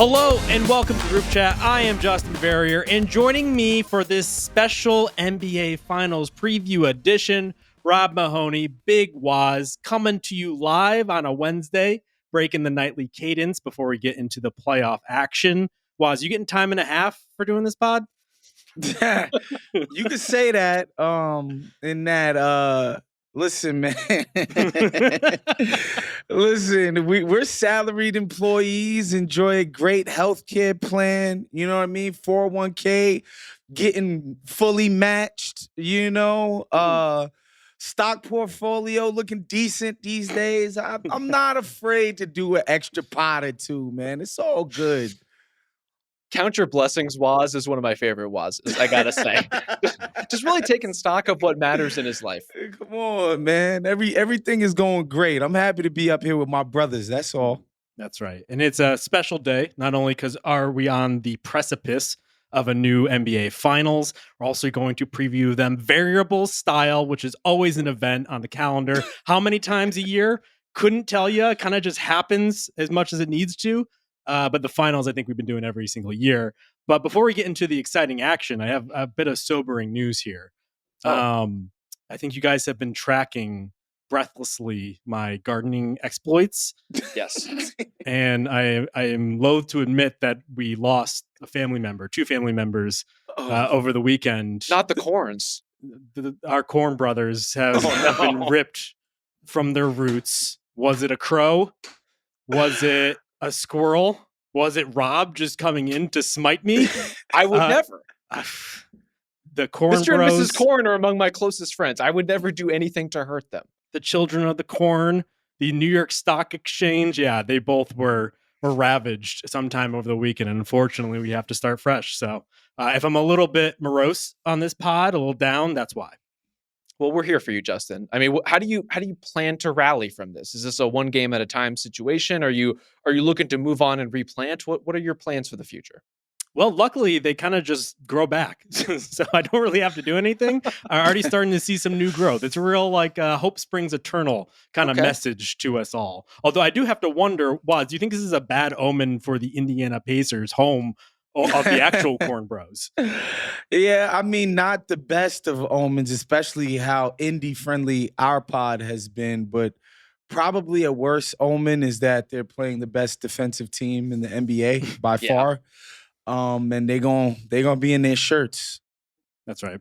Hello and welcome to Group Chat. I am Justin Verrier, and joining me for this special NBA Finals preview edition, Rob Mahoney, Big Woz, coming to you live on a Wednesday, breaking the nightly cadence before we get into the playoff action. Woz, you getting time and a half for doing this pod? You could say that. Listen, man. Listen, we're salaried employees, enjoy a great healthcare plan. You know what I mean? 401k, getting fully matched. Stock portfolio looking decent these days. I'm not afraid to do an extra pot or two, man. It's all good. Count your blessings, Woz, is one of my favorite Woz's, I gotta say. Just really taking stock of what matters in his life. Come on, man. Everything is going great. I'm happy to be up here with my brothers. That's all. That's right. And it's a special day, not only because are we on the precipice of a new NBA Finals, we're also going to preview them Verrierables style, which is always an event on the calendar. How many times a year? Couldn't tell you. It kind of just happens as much as it needs to. But the finals, I think we've been doing every single year. But before we get into the exciting action, I have a bit of sobering news here. I think you guys have been tracking breathlessly my gardening exploits. Yes. And I am loath to admit that we lost two family members over the weekend. Not the corns. Our corn brothers have been ripped from their roots. Was it a crow? Was it a squirrel? Was it Rob just coming in to smite me? I would never. The Corn Mr. Bros, and Mrs. Corn are among my closest friends. I would never do anything to hurt them. The children of the corn, the New York Stock Exchange. Yeah, they both were ravaged sometime over the weekend. And unfortunately, we have to start fresh. So if I'm a little bit morose on this pod, a little down, that's why. Well, we're here for you, Justin. I mean, how do you plan to rally from this? Is this a one game at a time situation? Are you looking to move on and replant? What are your plans for the future? Well, luckily, they kind of just grow back. So I don't really have to do anything. I'm already starting to see some new growth. It's a real like hope springs eternal kind of message to us all. Although I do have to wonder, Woz, do you think this is a bad omen for the Indiana Pacers, home of the actual Corn Bros? Yeah, I mean, not the best of omens, especially how indie friendly our pod has been, but probably a worse omen is that they're playing the best defensive team in the NBA by far. And they're gonna be in their shirts. That's right.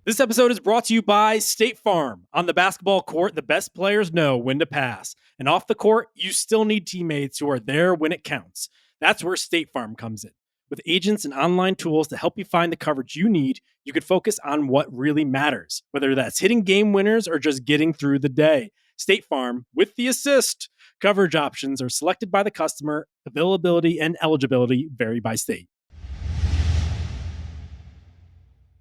This episode is brought to you by State Farm. On the basketball court, the best players know when to pass. And off the court, you still need teammates who are there when it counts. That's where State Farm comes in. With agents and online tools to help you find the coverage you need, you can focus on what really matters, whether that's hitting game winners or just getting through the day. State Farm, with the assist. Coverage options are selected by the customer. Availability and eligibility vary by state.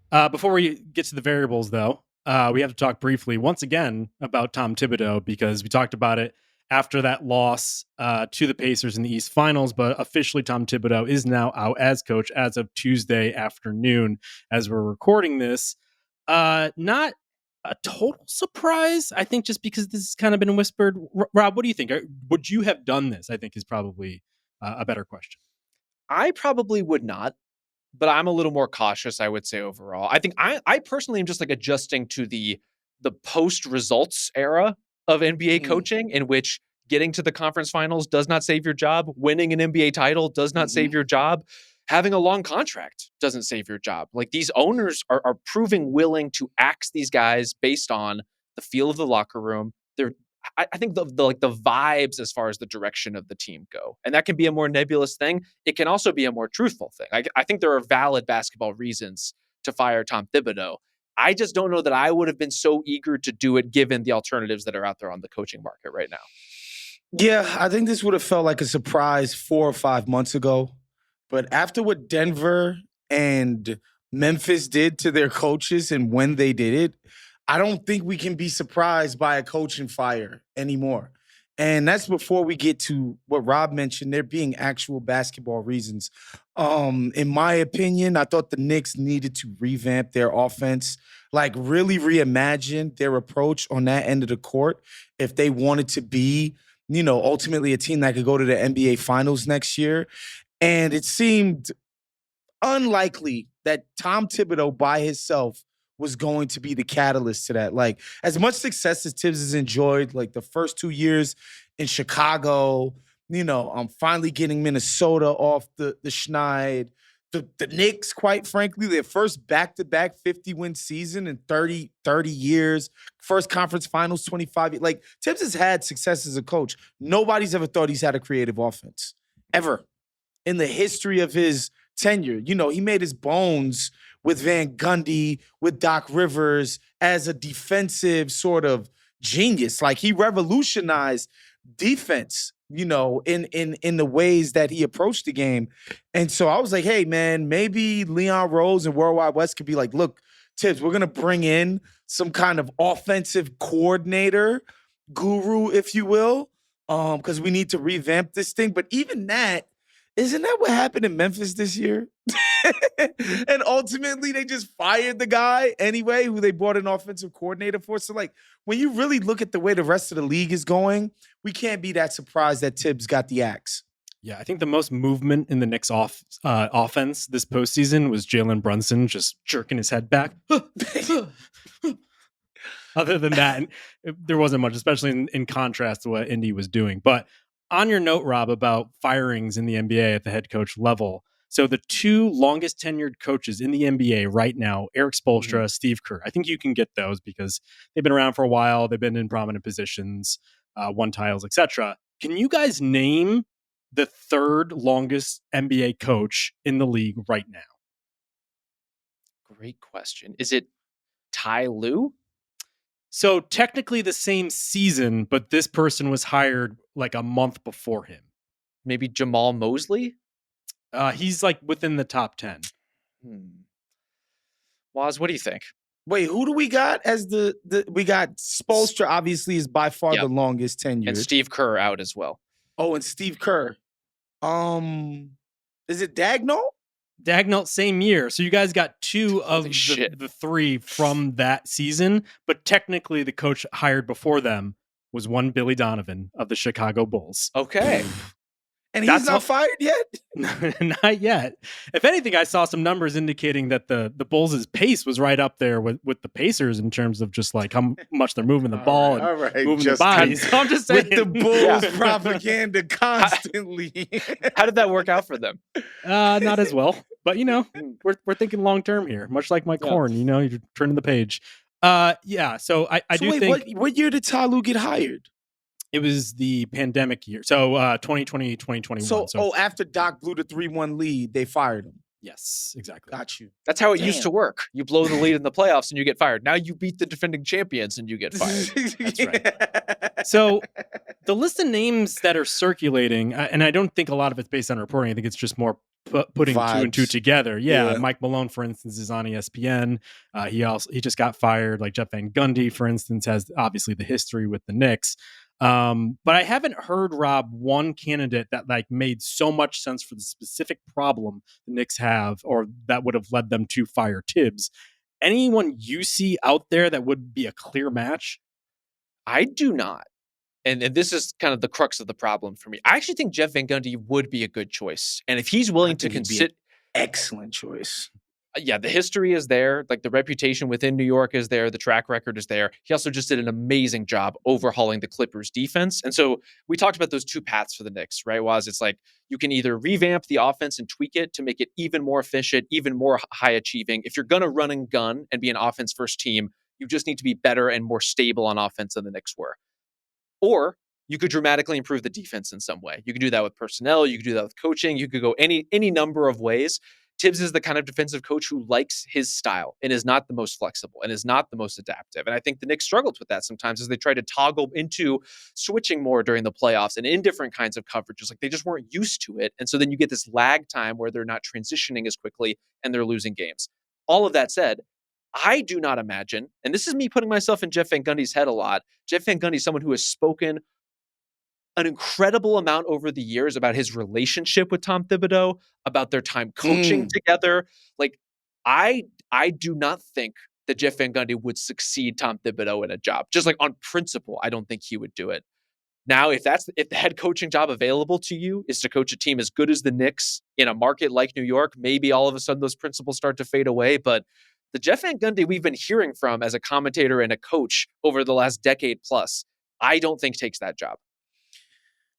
Before we get to the variables, though, we have to talk briefly once again about Tom Thibodeau, because we talked about it after that loss to the Pacers in the East Finals. But officially, Tom Thibodeau is now out as coach as of Tuesday afternoon as we're recording this. Not a total surprise, I think, just because this has kind of been whispered. Rob, what do you think? Would you have done this? I think is probably a better question. I probably would not, but I'm a little more cautious, I would say, overall. I think I personally am just like adjusting to the post results era of NBA coaching, in which getting to the conference finals does not save your job. Winning an NBA title does not save your job. Having a long contract doesn't save your job. Like, these owners are proving willing to axe these guys based on the feel of the locker room. I think the vibes as far as the direction of the team go. And that can be a more nebulous thing. It can also be a more truthful thing. I think there are valid basketball reasons to fire Tom Thibodeau. I just don't know that I would have been so eager to do it given the alternatives that are out there on the coaching market right now. Yeah, I think this would have felt like a surprise 4 or 5 months ago. But after what Denver and Memphis did to their coaches and when they did it, I don't think we can be surprised by a coaching fire anymore. And that's before we get to what Rob mentioned, there being actual basketball reasons. In my opinion, I thought the Knicks needed to revamp their offense, like really reimagine their approach on that end of the court if they wanted to be ultimately a team that could go to the NBA Finals next year. And it seemed unlikely that Tom Thibodeau by himself was going to be the catalyst to that. Like, as much success as Thibs has enjoyed, like the first 2 years in Chicago, finally getting Minnesota off the schneid. The Knicks, quite frankly, their first back-to-back 50-win season in 30 years, first conference finals 25 years. Like, Thibs has had success as a coach. Nobody's ever thought he's had a creative offense, ever, in the history of his tenure. He made his bones with Van Gundy, with Doc Rivers as a defensive sort of genius. Like, he revolutionized defense, in the ways that he approached the game. And so I was like, hey, man, maybe Leon Rose and Worldwide West could be like, look, Thibs, we're going to bring in some kind of offensive coordinator guru, if you will, because we need to revamp this thing. But even that, isn't that what happened in Memphis this year? And ultimately, they just fired the guy anyway, who they brought an offensive coordinator for. So, like, when you really look at the way the rest of the league is going, we can't be that surprised that Thibs got the axe. Yeah, I think the most movement in the Knicks offense this postseason was Jalen Brunson just jerking his head back. Other than that, there wasn't much, especially in contrast to what Indy was doing. But on your note, Rob, about firings in the NBA at the head coach level, so the two longest tenured coaches in the NBA right now, Eric Spoelstra, Steve Kerr, I think you can get those because they've been around for a while. They've been in prominent positions, won titles, etc. Can you guys name the third longest NBA coach in the league right now? Great question. Is it Ty Lue? So technically the same season, but this person was hired like a month before him. Maybe Jamal Mosley? He's like within the top 10. Woz, what do you think? Wait, who do we got as we got Spoelstra, obviously, is by far the longest tenured. And Steve Kerr out as well. Oh, and Steve Kerr. Is it Dagnall? Dagnall, same year. So you guys got two of the three from that season, but technically the coach hired before them was one Billy Donovan of the Chicago Bulls. Okay. And he's not fired yet? Not yet. If anything, I saw some numbers indicating that the Bulls' pace was right up there with the Pacers in terms of just like how much they're moving the ball and moving the bodies. So I'm just saying. With the Bulls propaganda constantly. How did that work out for them? Not as well. But, we're thinking long term here, much like my corn, you're turning the page. So I do think. What year did Ty Lue get hired? It was the pandemic year. So 2020, 2021. So after Doc blew the 3-1 lead, they fired him. Yes, exactly. Got you. That's how it used to work. You blow the lead in the playoffs and you get fired. Now you beat the defending champions and you get fired. That's right. So the list of names that are circulating, and I don't think a lot of it's based on reporting. I think it's just more putting vibes. 2 and 2 together. Yeah. Mike Malone, for instance, is on ESPN. He just got fired. Like Jeff Van Gundy, for instance, has obviously the history with the Knicks. But I haven't heard, Rob, one candidate that like made so much sense for the specific problem the Knicks have, or that would have led them to fire Thibs. Anyone you see out there that would be a clear match? I do not. And this is kind of the crux of the problem for me. I actually think Jeff Van Gundy would be a good choice. And if he's willing to consider... Excellent choice. Yeah, the history is there. Like the reputation within New York is there. The track record is there. He also just did an amazing job overhauling the Clippers defense. And so we talked about those two paths for the Knicks, right? It's like you can either revamp the offense and tweak it to make it even more efficient, even more high achieving. If you're going to run and gun and be an offense first team, you just need to be better and more stable on offense than the Knicks were. Or you could dramatically improve the defense in some way. You could do that with personnel. You could do that with coaching. You could go any number of ways. Thibs is the kind of defensive coach who likes his style and is not the most flexible and is not the most adaptive. And I think the Knicks struggled with that sometimes as they tried to toggle into switching more during the playoffs and in different kinds of coverages. Like they just weren't used to it. And so then you get this lag time where they're not transitioning as quickly and they're losing games. All of that said, I do not imagine, and this is me putting myself in Jeff Van Gundy's head a lot. Jeff Van Gundy is someone who has spoken an incredible amount over the years about his relationship with Tom Thibodeau, about their time coaching together. Like, I do not think that Jeff Van Gundy would succeed Tom Thibodeau in a job. Just like on principle, I don't think he would do it. Now, if the head coaching job available to you is to coach a team as good as the Knicks in a market like New York, maybe all of a sudden those principles start to fade away. But the Jeff Van Gundy we've been hearing from as a commentator and a coach over the last decade plus, I don't think takes that job.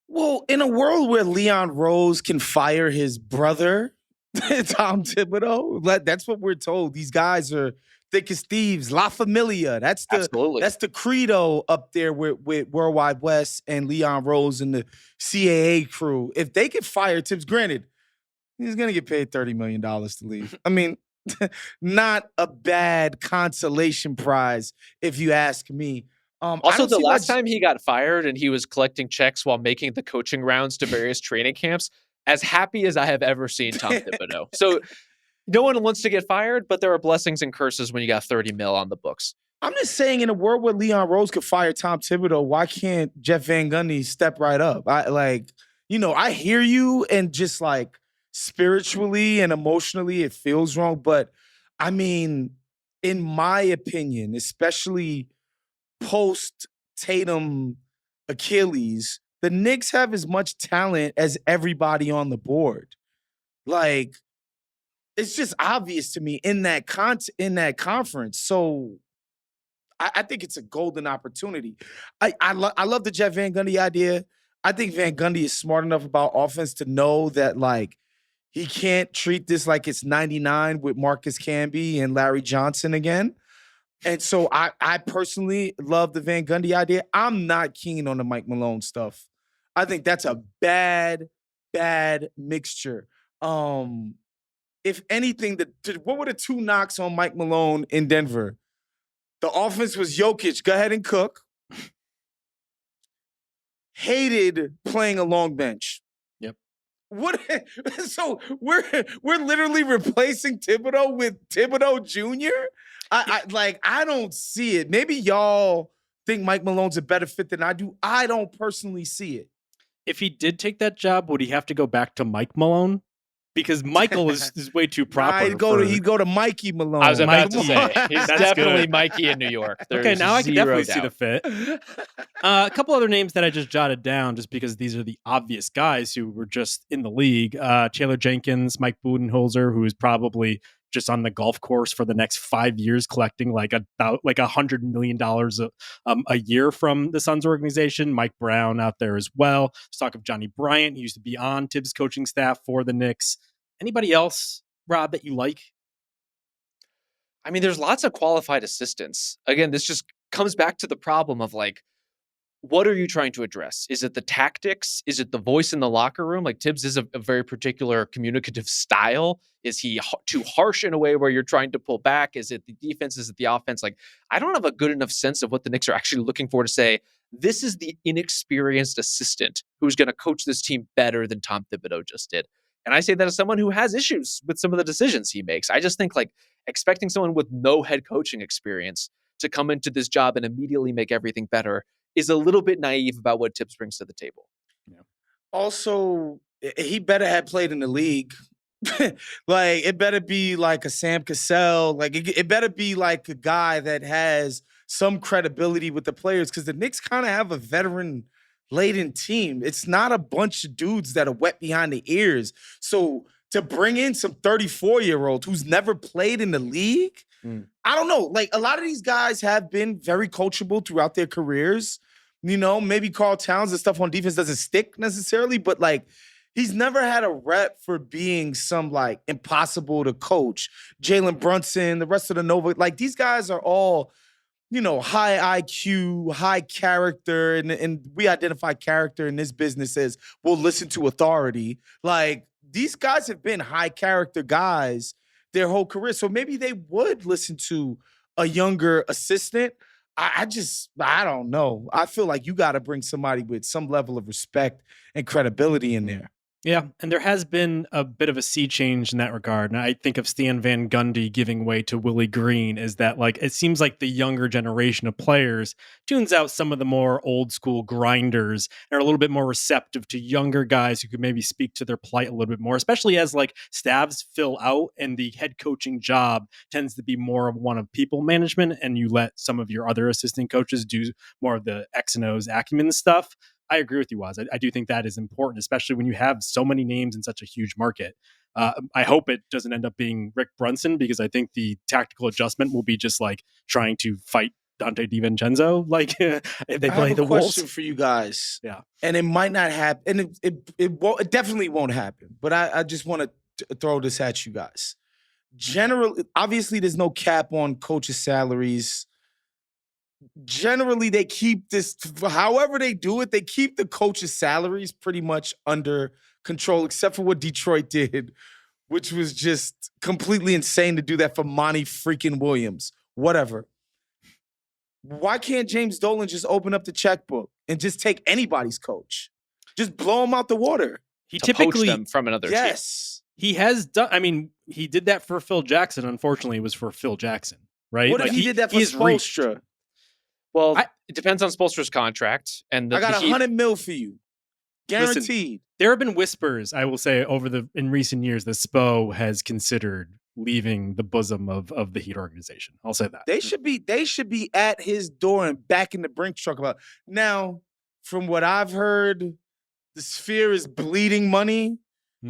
Well, in a world where Leon Rose can fire his brother, Tom Thibodeau, that's what we're told. These guys are thick as thieves, La Familia. That's the credo up there with Worldwide West and Leon Rose and the CAA crew. If they could fire Thibs, granted, he's going to get paid $30 million to leave. I mean, not a bad consolation prize, if you ask me. Also, the last time he got fired and he was collecting checks while making the coaching rounds to various training camps, as happy as I have ever seen Tom Thibodeau. So no one wants to get fired, but there are blessings and curses when you got 30 mil on the books. I'm just saying, in a world where Leon Rose could fire Tom Thibodeau, why can't Jeff Van Gundy step right up? I hear you, and just like spiritually and emotionally, it feels wrong. But I mean, in my opinion, especially post Tatum Achilles, the Knicks have as much talent as everybody on the board. Like, it's just obvious to me in that conference. So I think it's a golden opportunity. I love the Jeff Van Gundy idea. I think Van Gundy is smart enough about offense to know that, like, he can't treat this like it's 99 with Marcus Camby and Larry Johnson again. And so I personally love the Van Gundy idea. I'm not keen on the Mike Malone stuff. I think that's a bad mixture. If anything, what were the two knocks on Mike Malone in Denver? The offense was Jokic, go ahead and cook. Hated playing a long bench. Yep. What? So we're literally replacing Thibodeau with Thibodeau Jr.? I don't see it. Maybe y'all think Mike Malone's a better fit than I do. I don't personally see it. If he did take that job, would he have to go back to Mike Malone? Because Michael is way too proper. He'd go to Mikey Malone. I was about to say, he's definitely good. Mikey in New York. Okay, now I can definitely see the fit. A couple other names that I just jotted down, just because these are the obvious guys who were just in the league. Taylor Jenkins, Mike Budenholzer, who is probably just on the golf course for the next 5 years, collecting like $100 million a year from the Suns organization. Mike Brown out there as well. Let's talk of Johnny Bryant. He used to be on Thibs' coaching staff for the Knicks. Anybody else, Rob, that you like? I mean, there's lots of qualified assistants. Again, this just comes back to the problem of, like, what are you trying to address? Is it the tactics? Is it the voice in the locker room? Like, Thibs is a very particular communicative style. Is he too harsh in a way where you're trying to pull back? Is it the defense? Is it the offense? Like, I don't have a good enough sense of what the Knicks are actually looking for to say, this is the inexperienced assistant who's going to coach this team better than Tom Thibodeau just did. And I say that as someone who has issues with some of the decisions he makes. I just think, like, expecting someone with no head coaching experience to come into this job and immediately make everything better is a little bit naive about what Thibs brings to the table. Yeah. Also, he better have played in the league. Like, it better be like a Sam Cassell. Like, it better be like a guy that has some credibility with the players, because the Knicks kind of have a veteran-laden team. It's not a bunch of dudes that are wet behind the ears. So to bring in some 34-year-old who's never played in the league, I don't know. Like, a lot of these guys have been very coachable throughout their careers. You know, maybe Karl Towns and stuff on defense doesn't stick necessarily, but, like, he's never had a rep for being some, like, impossible to coach. Jalen Brunson, the rest of the Nova, like, these guys are all, you know, high IQ, high character, and we identify character in this business as we'll listen to authority. Like, these guys have been high character guys their whole career. So maybe they would listen to a younger assistant. I don't know. I feel like you got to bring somebody with some level of respect and credibility in there. Yeah, and there has been a bit of a sea change in that regard. And I think of Stan Van Gundy giving way to Willie Green, is that, like, it seems like the younger generation of players tunes out some of the more old school grinders and are a little bit more receptive to younger guys who could maybe speak to their plight a little bit more, especially as, like, staffs fill out and the head coaching job tends to be more of one of people management, and you let some of your other assistant coaches do more of the X and O's acumen stuff. I agree with you, Waz. I do think that is important, especially when you have so many names in such a huge market. I hope it doesn't end up being Rick Brunson, because I think the tactical adjustment will be just like trying to fight Dante DiVincenzo, like if they play the Wolves. Question for you guys. Yeah, and it might not happen, and it definitely won't happen. But I just want to throw this at you guys. Generally, obviously, there's no cap on coaches' salaries. Generally, they keep this, however they do it, they keep the coaches' salaries pretty much under control, except for what Detroit did, which was just completely insane to do that for Monty freaking Williams. Whatever. Why can't James Dolan just open up the checkbook and just take anybody's coach? Just blow them out the water. he to typically poach them from another team. Yes. he has done. I mean, he did that for Phil Jackson. Unfortunately, it was for Phil Jackson, right? What if he did that for he's reached. Spoelstra? Well, it depends on Spoelstra's contract. And I got the Heat- $100 million for you. Guaranteed. There have been whispers, I will say, in recent years that Spo has considered leaving the bosom of the Heat organization. I'll say that. They should be at his door and back in the Brinks truck about. Now, from what I've heard, the Sphere is bleeding money.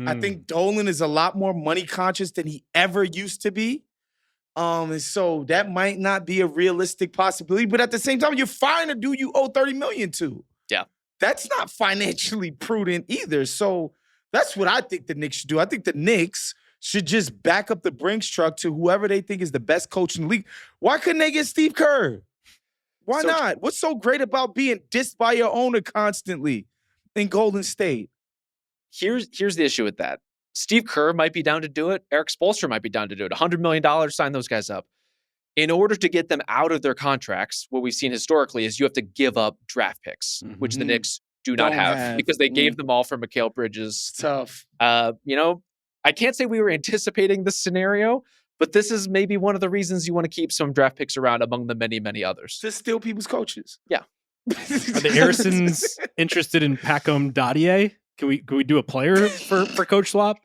I think Dolan is a lot more money conscious than he ever used to be. And so that might not be a realistic possibility. But at the same time, you're firing a dude you owe $30 million to. Yeah. That's not financially prudent either. So that's what I think the Knicks should do. I think the Knicks should just back up the Brinks truck to whoever they think is the best coach in the league. Why couldn't they get Steve Kerr? Why not? What's so great about being dissed by your owner constantly in Golden State? Here's the issue with that. Steve Kerr might be down to do it. Eric Spoelstra might be down to do it. $100 million, sign those guys up. In order to get them out of their contracts, what we've seen historically is you have to give up draft picks, which the Knicks don't have because they gave them all for Mikal Bridges. Tough. I can't say we were anticipating this scenario, but this is maybe one of the reasons you want to keep some draft picks around among the many, many others. Just steal people's coaches. Yeah. Are the Arisons interested in Pacom Dadier? Can we do a player for coach swap?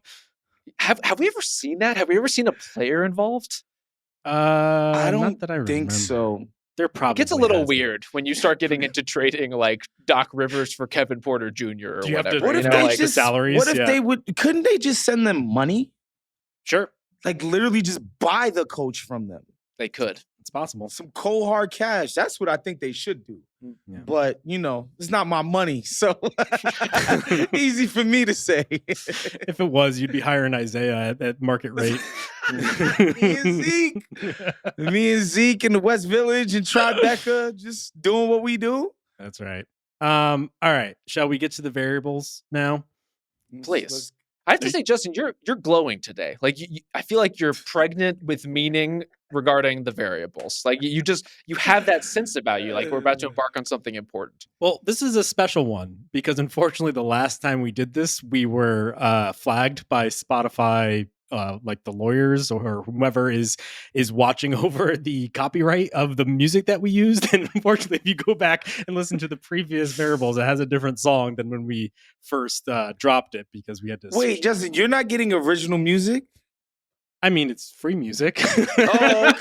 Have we ever seen that? Have we ever seen a player involved? I don't not that I think remember. so. There probably It gets a little weird when you start getting into trading like Doc Rivers for Kevin Porter Jr. or Do you have to- whatever. What if know, they like the just salaries? What if Yeah. they would? Couldn't they just send them money? Sure, Like literally just buy the coach from them. They could. it's possible. Some cold hard cash. That's what I think they should do. Yeah. But it's not my money, so easy for me to say. If it was, you'd be hiring Isaiah at market rate. Me and Zeke in the West Village and Tribeca, just doing what we do. That's right. All right. Shall we get to the variables now? Please. I have to say, Justin, you're glowing today. Like I feel like you're pregnant with meaning regarding the variables. Like you have that sense about you. Like we're about to embark on something important. Well, this is a special one because unfortunately, the last time we did this, we were flagged by Spotify, like the lawyers or whomever is watching over the copyright of the music that we used. And unfortunately, if you go back and listen to the previous variables, it has a different song than when we first dropped it because we had to. Wait, Justin, you're not getting original music? I mean, it's free music. Oh,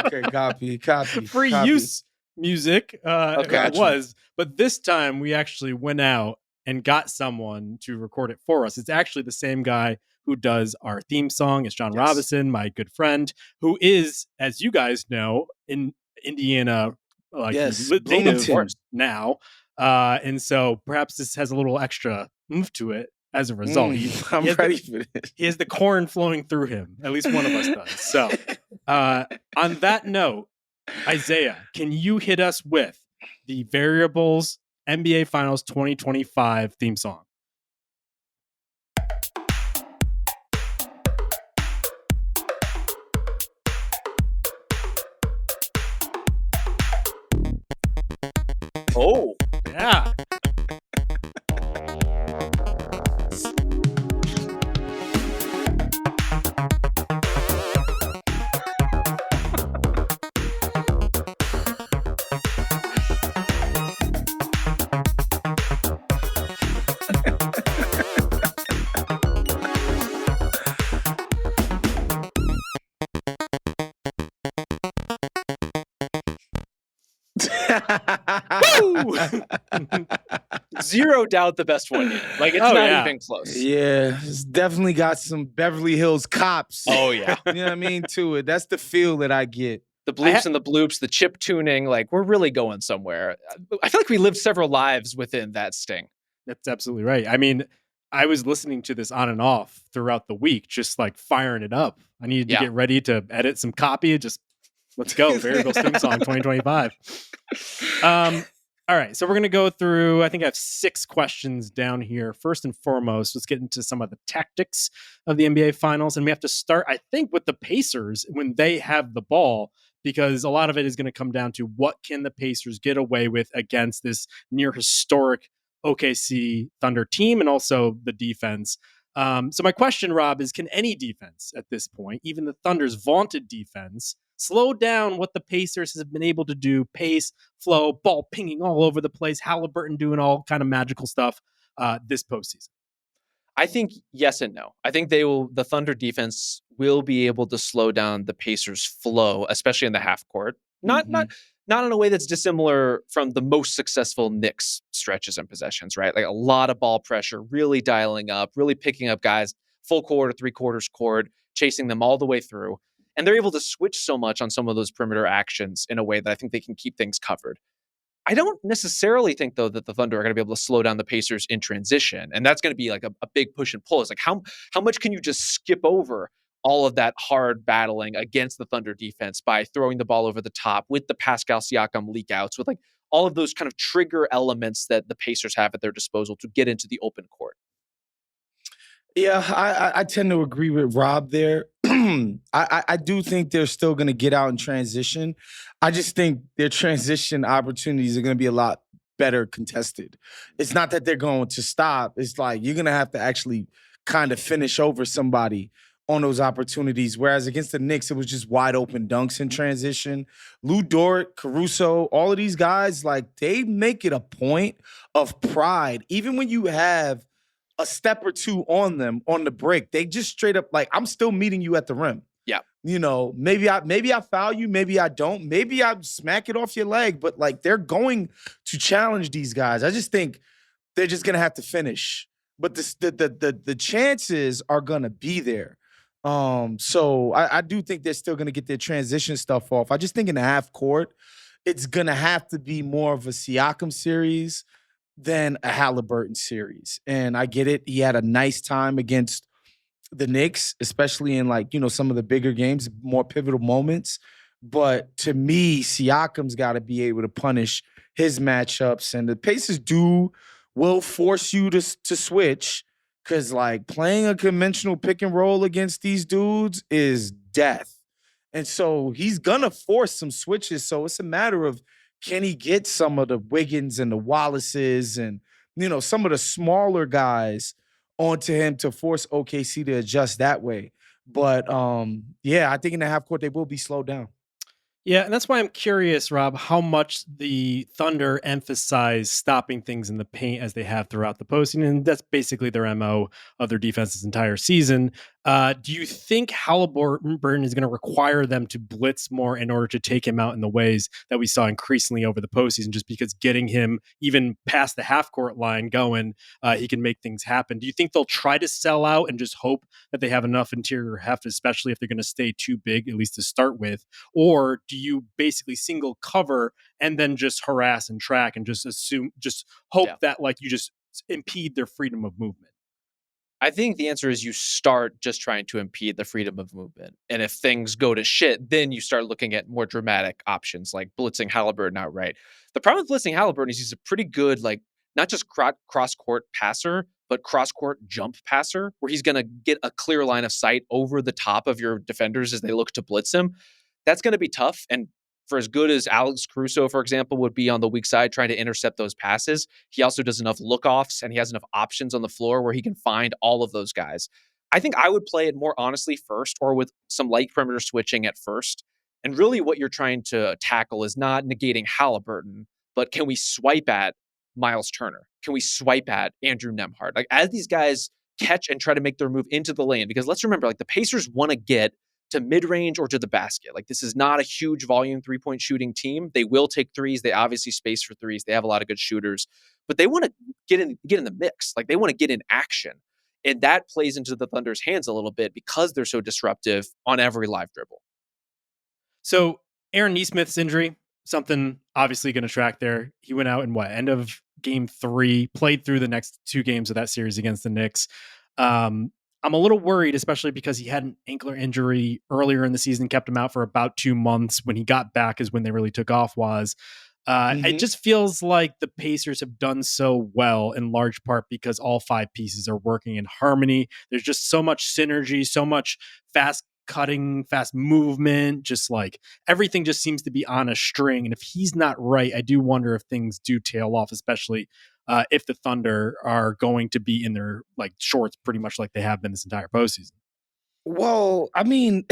okay. Copy. Free use music. Okay, It was, but this time we actually went out and got someone to record it for us. It's actually the same guy who does our theme song. It's John Robison, my good friend, who is, as you guys know, in Indiana, native Bloomington now. And so perhaps this has a little extra oomph to it as a result. I'm ready for this. He has the corn flowing through him. At least one of us does. So on that note, Isaiah, can you hit us with the Verrierables NBA Finals 2025 theme song? Oh, Yeah. zero doubt the best one yet. Like, it's not even close. Yeah, it's definitely got some Beverly Hills Cops. Oh, yeah. You know what I mean? To it. That's the feel that I get. The bloops and the bloops, the chip tuning, like, we're really going somewhere. I feel like we lived several lives within that sting. That's absolutely right. I mean, I was listening to this on and off throughout the week, just like firing it up. I needed to get ready to edit some copy. Just let's go. Verrierables theme song 2025. All right. So we're going to go through, I think I have 6 questions down here. First and foremost, let's get into some of the tactics of the NBA Finals. And we have to start, I think, with the Pacers when they have the ball, because a lot of it is going to come down to what can the Pacers get away with against this near historic OKC Thunder team and also the defense. So my question, Rob, is can any defense at this point, even the Thunder's vaunted defense, slow down what the Pacers have been able to do? Pace, flow, ball pinging all over the place, Halliburton doing all kind of magical stuff this postseason. I think yes and no. I think the Thunder defense will be able to slow down the Pacers' flow, especially in the half court. Not in a way that's dissimilar from the most successful Knicks stretches and possessions, right? Like a lot of ball pressure, really dialing up, really picking up guys full court or 3/4 court, chasing them all the way through. And they're able to switch so much on some of those perimeter actions in a way that I think they can keep things covered. I don't necessarily think, though, that the Thunder are going to be able to slow down the Pacers in transition. And that's going to be like a big push and pull. It's like, how much can you just skip over all of that hard battling against the Thunder defense by throwing the ball over the top with the Pascal Siakam leak outs, with like all of those kind of trigger elements that the Pacers have at their disposal to get into the open court? Yeah, I tend to agree with Rob there. I do think they're still going to get out in transition. I just think their transition opportunities are going to be a lot better contested. It's not that they're going to stop. It's like you're going to have to actually kind of finish over somebody on those opportunities. Whereas against the Knicks, it was just wide open dunks in transition. Lou Dort, Caruso, all of these guys, like they make it a point of pride, even when you have a step or two on them on the break. They just straight up like, I'm still meeting you at the rim. Yeah. You know, maybe I foul you, maybe I don't. Maybe I smack it off your leg, but like they're going to challenge these guys. I just think they're just gonna have to finish. But the chances are gonna be there. So I do think they're still gonna get their transition stuff off. I just think in the half court, it's gonna have to be more of a Siakam series than a Halliburton series. And I get it. He had a nice time against the Knicks, especially in like, you know, some of the bigger games, more pivotal moments. But to me, Siakam's got to be able to punish his matchups. And the Pacers will force you to switch, because like playing a conventional pick and roll against these dudes is death. And so he's going to force some switches. So it's a matter of, can he get some of the Wiggins and the Wallaces and, you know, some of the smaller guys onto him to force OKC to adjust that way? But, yeah, I think in the half court, they will be slowed down. Yeah, and that's why I'm curious, Rob, how much the Thunder emphasize stopping things in the paint as they have throughout the postseason. And that's basically their MO of their defense's entire season. Do you think Halliburton is going to require them to blitz more in order to take him out in the ways that we saw increasingly over the postseason, just because getting him even past the half-court line going, he can make things happen? Do you think they'll try to sell out and just hope that they have enough interior heft, especially if they're going to stay too big, at least to start with? Or do you basically single cover and then just harass and track and just hope that like you just impede their freedom of movement? I think the answer is you start just trying to impede the freedom of movement. And if things go to shit, then you start looking at more dramatic options like blitzing Halliburton outright. The problem with blitzing Halliburton is he's a pretty good, like, not just cross-court passer, but cross-court jump passer, where he's going to get a clear line of sight over the top of your defenders as they look to blitz him. That's going to be tough. And for as good as Alex Caruso, for example, would be on the weak side trying to intercept those passes, he also does enough look-offs and he has enough options on the floor where he can find all of those guys. I think I would play it more honestly first, or with some light perimeter switching at first. And really what you're trying to tackle is not negating Halliburton, but can we swipe at Miles Turner? Can we swipe at Andrew Nembhard? Like, as these guys catch and try to make their move into the lane, because let's remember, like, the Pacers want to get to mid-range or to the basket. Like, this is not a huge volume 3-point shooting team. They will take threes. They obviously space for threes. They have a lot of good shooters, but they want to get in the mix. Like, they want to get in action. And that plays into the Thunder's hands a little bit because they're so disruptive on every live dribble. So Aaron Nesmith's injury, something obviously going to track there. He went out in end of game 3, played through the next 2 games of that series against the Knicks. I'm a little worried, especially because he had an ankle injury earlier in the season, kept him out for about 2 months. When he got back is when they really took off. It just feels like the Pacers have done so well in large part because all 5 pieces are working in harmony. There's just so much synergy, so much fast cutting, fast movement, just like everything just seems to be on a string. And if he's not right, I do wonder if things do tail off, especially if the Thunder are going to be in their like shorts pretty much like they have been this entire postseason. Well, I mean,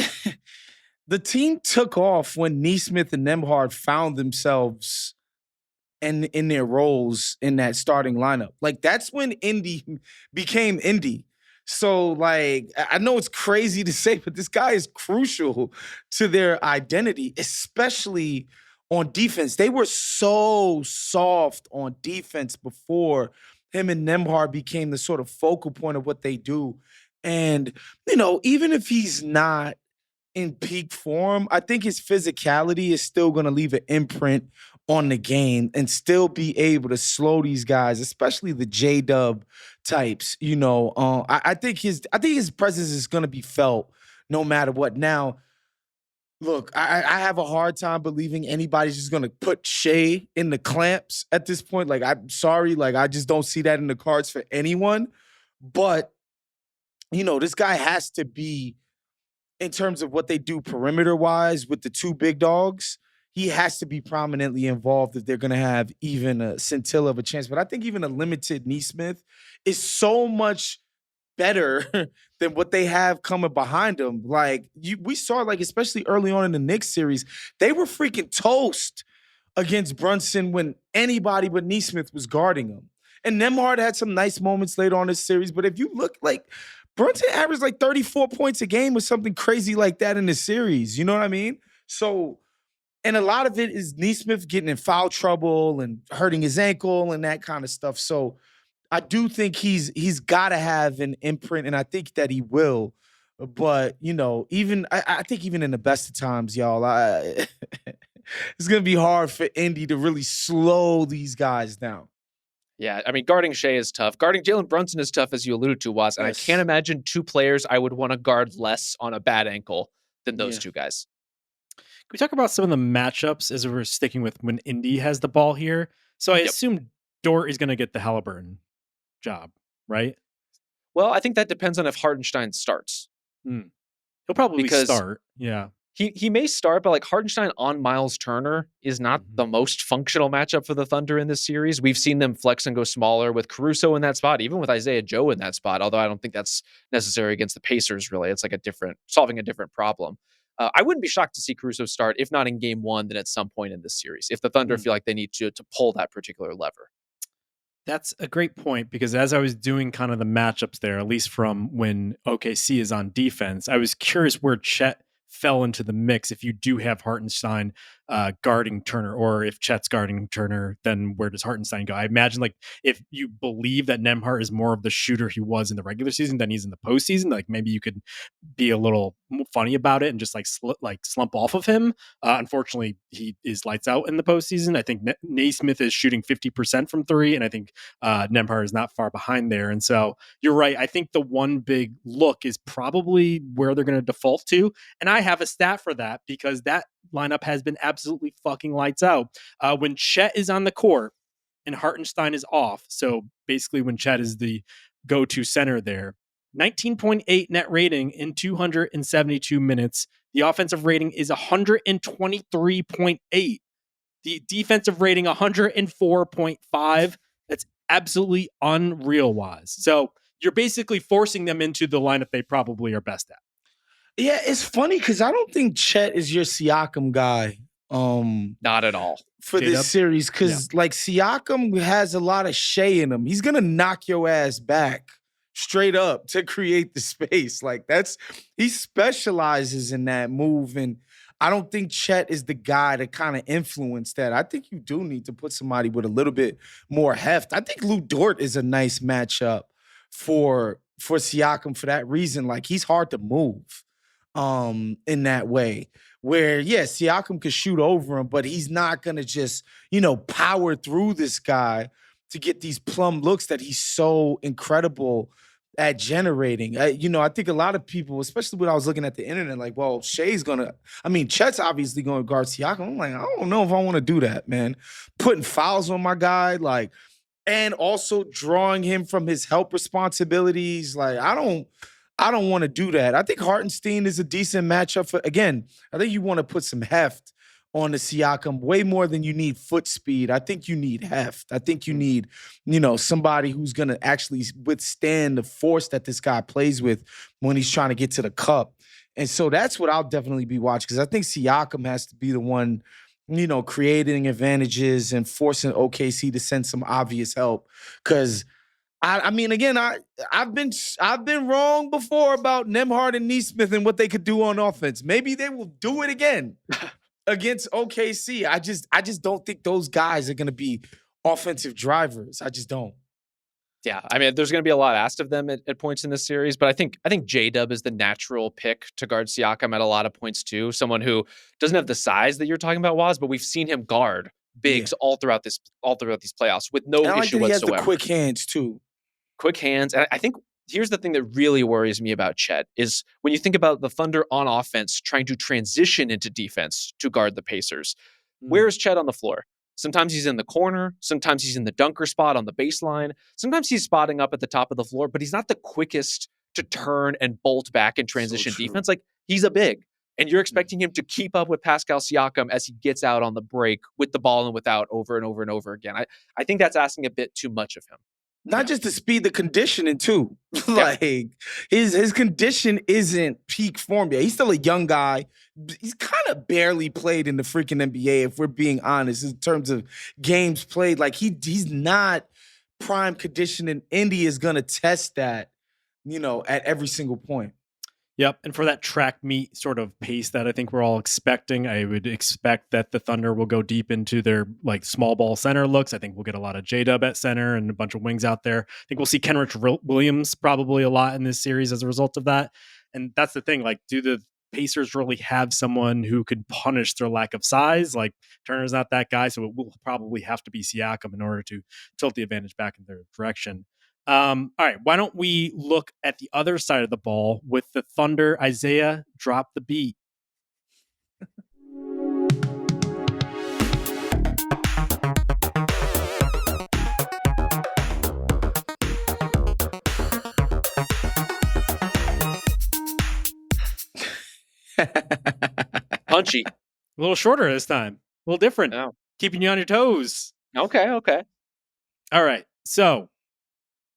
the team took off when Nesmith and Nembhard found themselves in their roles in that starting lineup. Like, that's when Indy became Indy. So, like, I know it's crazy to say, but this guy is crucial to their identity, especially on defense. They were so soft on defense before him and Nembhard became the sort of focal point of what they do. And, you know, even if he's not in peak form, I think his physicality is still going to leave an imprint on the game and still be able to slow these guys, especially the J-Dub types. You know, I think his presence is going to be felt no matter what. Now, look, I have a hard time believing anybody's just going to put Shea in the clamps at this point. Like, I'm sorry, like, I just don't see that in the cards for anyone. But, you know, this guy has to be, in terms of what they do perimeter-wise with the 2 big dogs, he has to be prominently involved if they're going to have even a scintilla of a chance. But I think even a limited Nesmith is so much better than what they have coming behind them. Like, we saw, like, especially early on in the Knicks series, they were freaking toast against Brunson when anybody but Nesmith was guarding him. And Nembhard had some nice moments later on this series. But if you look, like, Brunson averaged like 34 points a game or something crazy like that in the series. You know what I mean? So, and a lot of it is Nesmith getting in foul trouble and hurting his ankle and that kind of stuff. So I do think he's got to have an imprint, and I think that he will. But, you know, even I think even in the best of times, y'all, it's going to be hard for Indy to really slow these guys down. Yeah, I mean, guarding Shea is tough. Guarding Jalen Brunson is tough, as you alluded to, Wos. And I can't imagine 2 players I would want to guard less on a bad ankle than those 2 guys. Can we talk about some of the matchups as we're sticking with when Indy has the ball here? So I assume Dort is going to get the Halliburton job, right? Well, I think that depends on if Hartenstein starts. He'll probably start. Yeah. He may start, but like Hartenstein on Miles Turner is not the most functional matchup for the Thunder in this series. We've seen them flex and go smaller with Caruso in that spot, even with Isaiah Joe in that spot, although I don't think that's necessary against the Pacers, really. It's like solving a different problem. I wouldn't be shocked to see Caruso start, if not in game 1, then at some point in this series, if the Thunder feel like they need to pull that particular lever. That's a great point, because as I was doing kind of the matchups there, at least from when OKC is on defense, I was curious where Chet fell into the mix. If you do have Hartenstein guarding Turner, or if Chet's guarding Turner, then where does Hartenstein go? I imagine, like, if you believe that Nembhard is more of the shooter he was in the regular season than he's in the postseason, like maybe you could be a little funny about it and just like slump off of him. Unfortunately, he is lights out in the postseason. I think Naismith is shooting 50% from 3, and I think Nembhard is not far behind there. And so you're right. I think the one big look is probably where they're going to default to. And I have a stat for that, because that lineup has been absolutely fucking lights out. When Chet is on the court and Hartenstein is off, so basically when Chet is the go-to center there, 19.8 net rating in 272 minutes. The offensive rating is 123.8. The defensive rating 104.5. That's absolutely unreal, Wise. So you're basically forcing them into the lineup they probably are best at. Yeah, it's funny because I don't think Chet is your Siakam guy. Not at all. For this series, because like Siakam has a lot of Shea in him. He's gonna knock your ass back straight up to create the space. Like he specializes in that move. And I don't think Chet is the guy to kind of influence that. I think you do need to put somebody with a little bit more heft. I think Lou Dort is a nice matchup for Siakam for that reason. Like he's hard to move in that way. Where, Siakam could shoot over him, but he's not gonna just, power through this guy to get these plum looks that he's so incredible at generating. I think a lot of people, especially when I was looking at the internet, like, well, Chet's obviously going to guard Siakam. I'm like, I don't know if I want to do that, man. Putting fouls on my guy, like, and also drawing him from his help responsibilities. Like, I don't want to do that. I think Hartenstein is a decent matchup for, again, I think you want to put some heft on the Siakam way more than you need foot speed. I think you need heft. I think you need, somebody who's going to actually withstand the force that this guy plays with when he's trying to get to the cup. And so that's what I'll definitely be watching, because I think Siakam has to be the one, creating advantages and forcing OKC to send some obvious help. Because I've been wrong before about Nembhard and Nesmith and what they could do on offense. Maybe they will do it again against OKC. I just don't think those guys are going to be offensive drivers. I just don't. Yeah, I mean, there's going to be a lot asked of them at points in this series, but I think J-Dub is the natural pick to guard Siakam at a lot of points too. Someone who doesn't have the size that you're talking about, Waz, but we've seen him guard bigs all throughout these playoffs with no issue whatsoever. He has the quick hands too. Quick hands, and I think here's the thing that really worries me about Chet is when you think about the Thunder on offense trying to transition into defense to guard the Pacers. Where is Chet on the floor? Sometimes he's in the corner. Sometimes he's in the dunker spot on the baseline. Sometimes he's spotting up at the top of the floor, but he's not the quickest to turn and bolt back in transition defense. Like, he's a big, and you're expecting him to keep up with Pascal Siakam as he gets out on the break with the ball and without over and over and over again. I think that's asking a bit too much of him. Not just the speed, the conditioning too. Like his condition isn't peak form yet. He's still a young guy. He's kind of barely played in the freaking NBA, if we're being honest, in terms of games played. Like he's not prime condition, and Indy is gonna test that, at every single point. Yep. And for that track meet sort of pace that I think we're all expecting, I would expect that the Thunder will go deep into their like small ball center looks. I think we'll get a lot of J-Dub at center and a bunch of wings out there. I think we'll see Kenrich Williams probably a lot in this series as a result of that. And that's the thing. Like, do the Pacers really have someone who could punish their lack of size? Like, Turner's not that guy, so it will probably have to be Siakam in order to tilt the advantage back in their direction. All right, why don't we look at the other side of the ball with the Thunder? Isaiah, drop the beat. Punchy. A little shorter this time. A little different. Oh. Keeping you on your toes. Okay. All right, so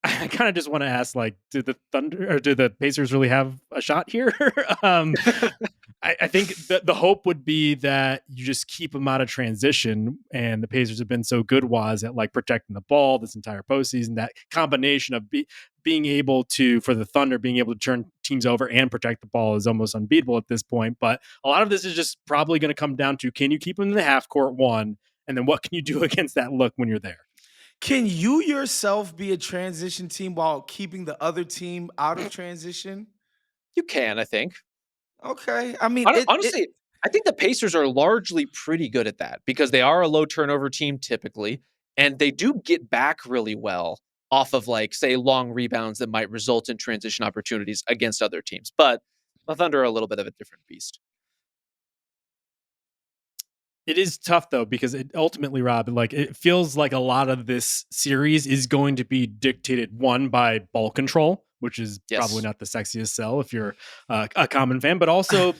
I kind of just want to ask, like, do the Pacers really have a shot here? I think the hope would be that you just keep them out of transition, and the Pacers have been so good, Waz, at like protecting the ball this entire postseason. That combination of being able to, for the Thunder, being able to turn teams over and protect the ball is almost unbeatable at this point. But a lot of this is just probably going to come down to, can you keep them in the half court, one, and then what can you do against that look when you're there? Can you yourself be a transition team while keeping the other team out of transition? You can, I think. Okay. I mean, honestly, I think the Pacers are largely pretty good at that because they are a low turnover team typically, and they do get back really well off of, like, say, long rebounds that might result in transition opportunities against other teams. But the Thunder are a little bit of a different beast. It is tough, though, because it ultimately, Rob, like, it feels like a lot of this series is going to be dictated, one, by ball control, which is probably not the sexiest sell if you're a common fan, but also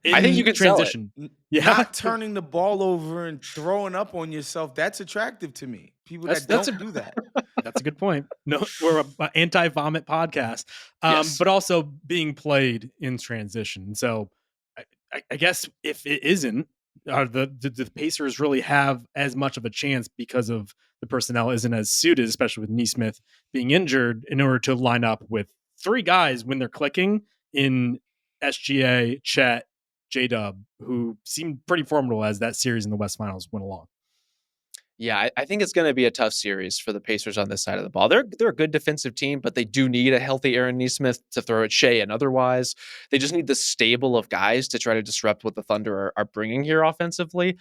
I think you can transition. Not turning the ball over and throwing up on yourself, that's attractive to me. People that don't do that. That's a good point. No, we're an anti-vomit podcast, but also being played in transition. So I guess if it isn't, the Pacers really have as much of a chance because of the personnel isn't as suited, especially with Nesmith being injured, in order to line up with three guys when they're clicking in SGA, Chet, J-Dub, who seemed pretty formidable as that series in the West Finals went along. Yeah, I think it's going to be a tough series for the Pacers on this side of the ball. They're a good defensive team, but they do need a healthy Aaron Nesmith to throw at Shea, and otherwise, they just need the stable of guys to try to disrupt what the Thunder are bringing here offensively.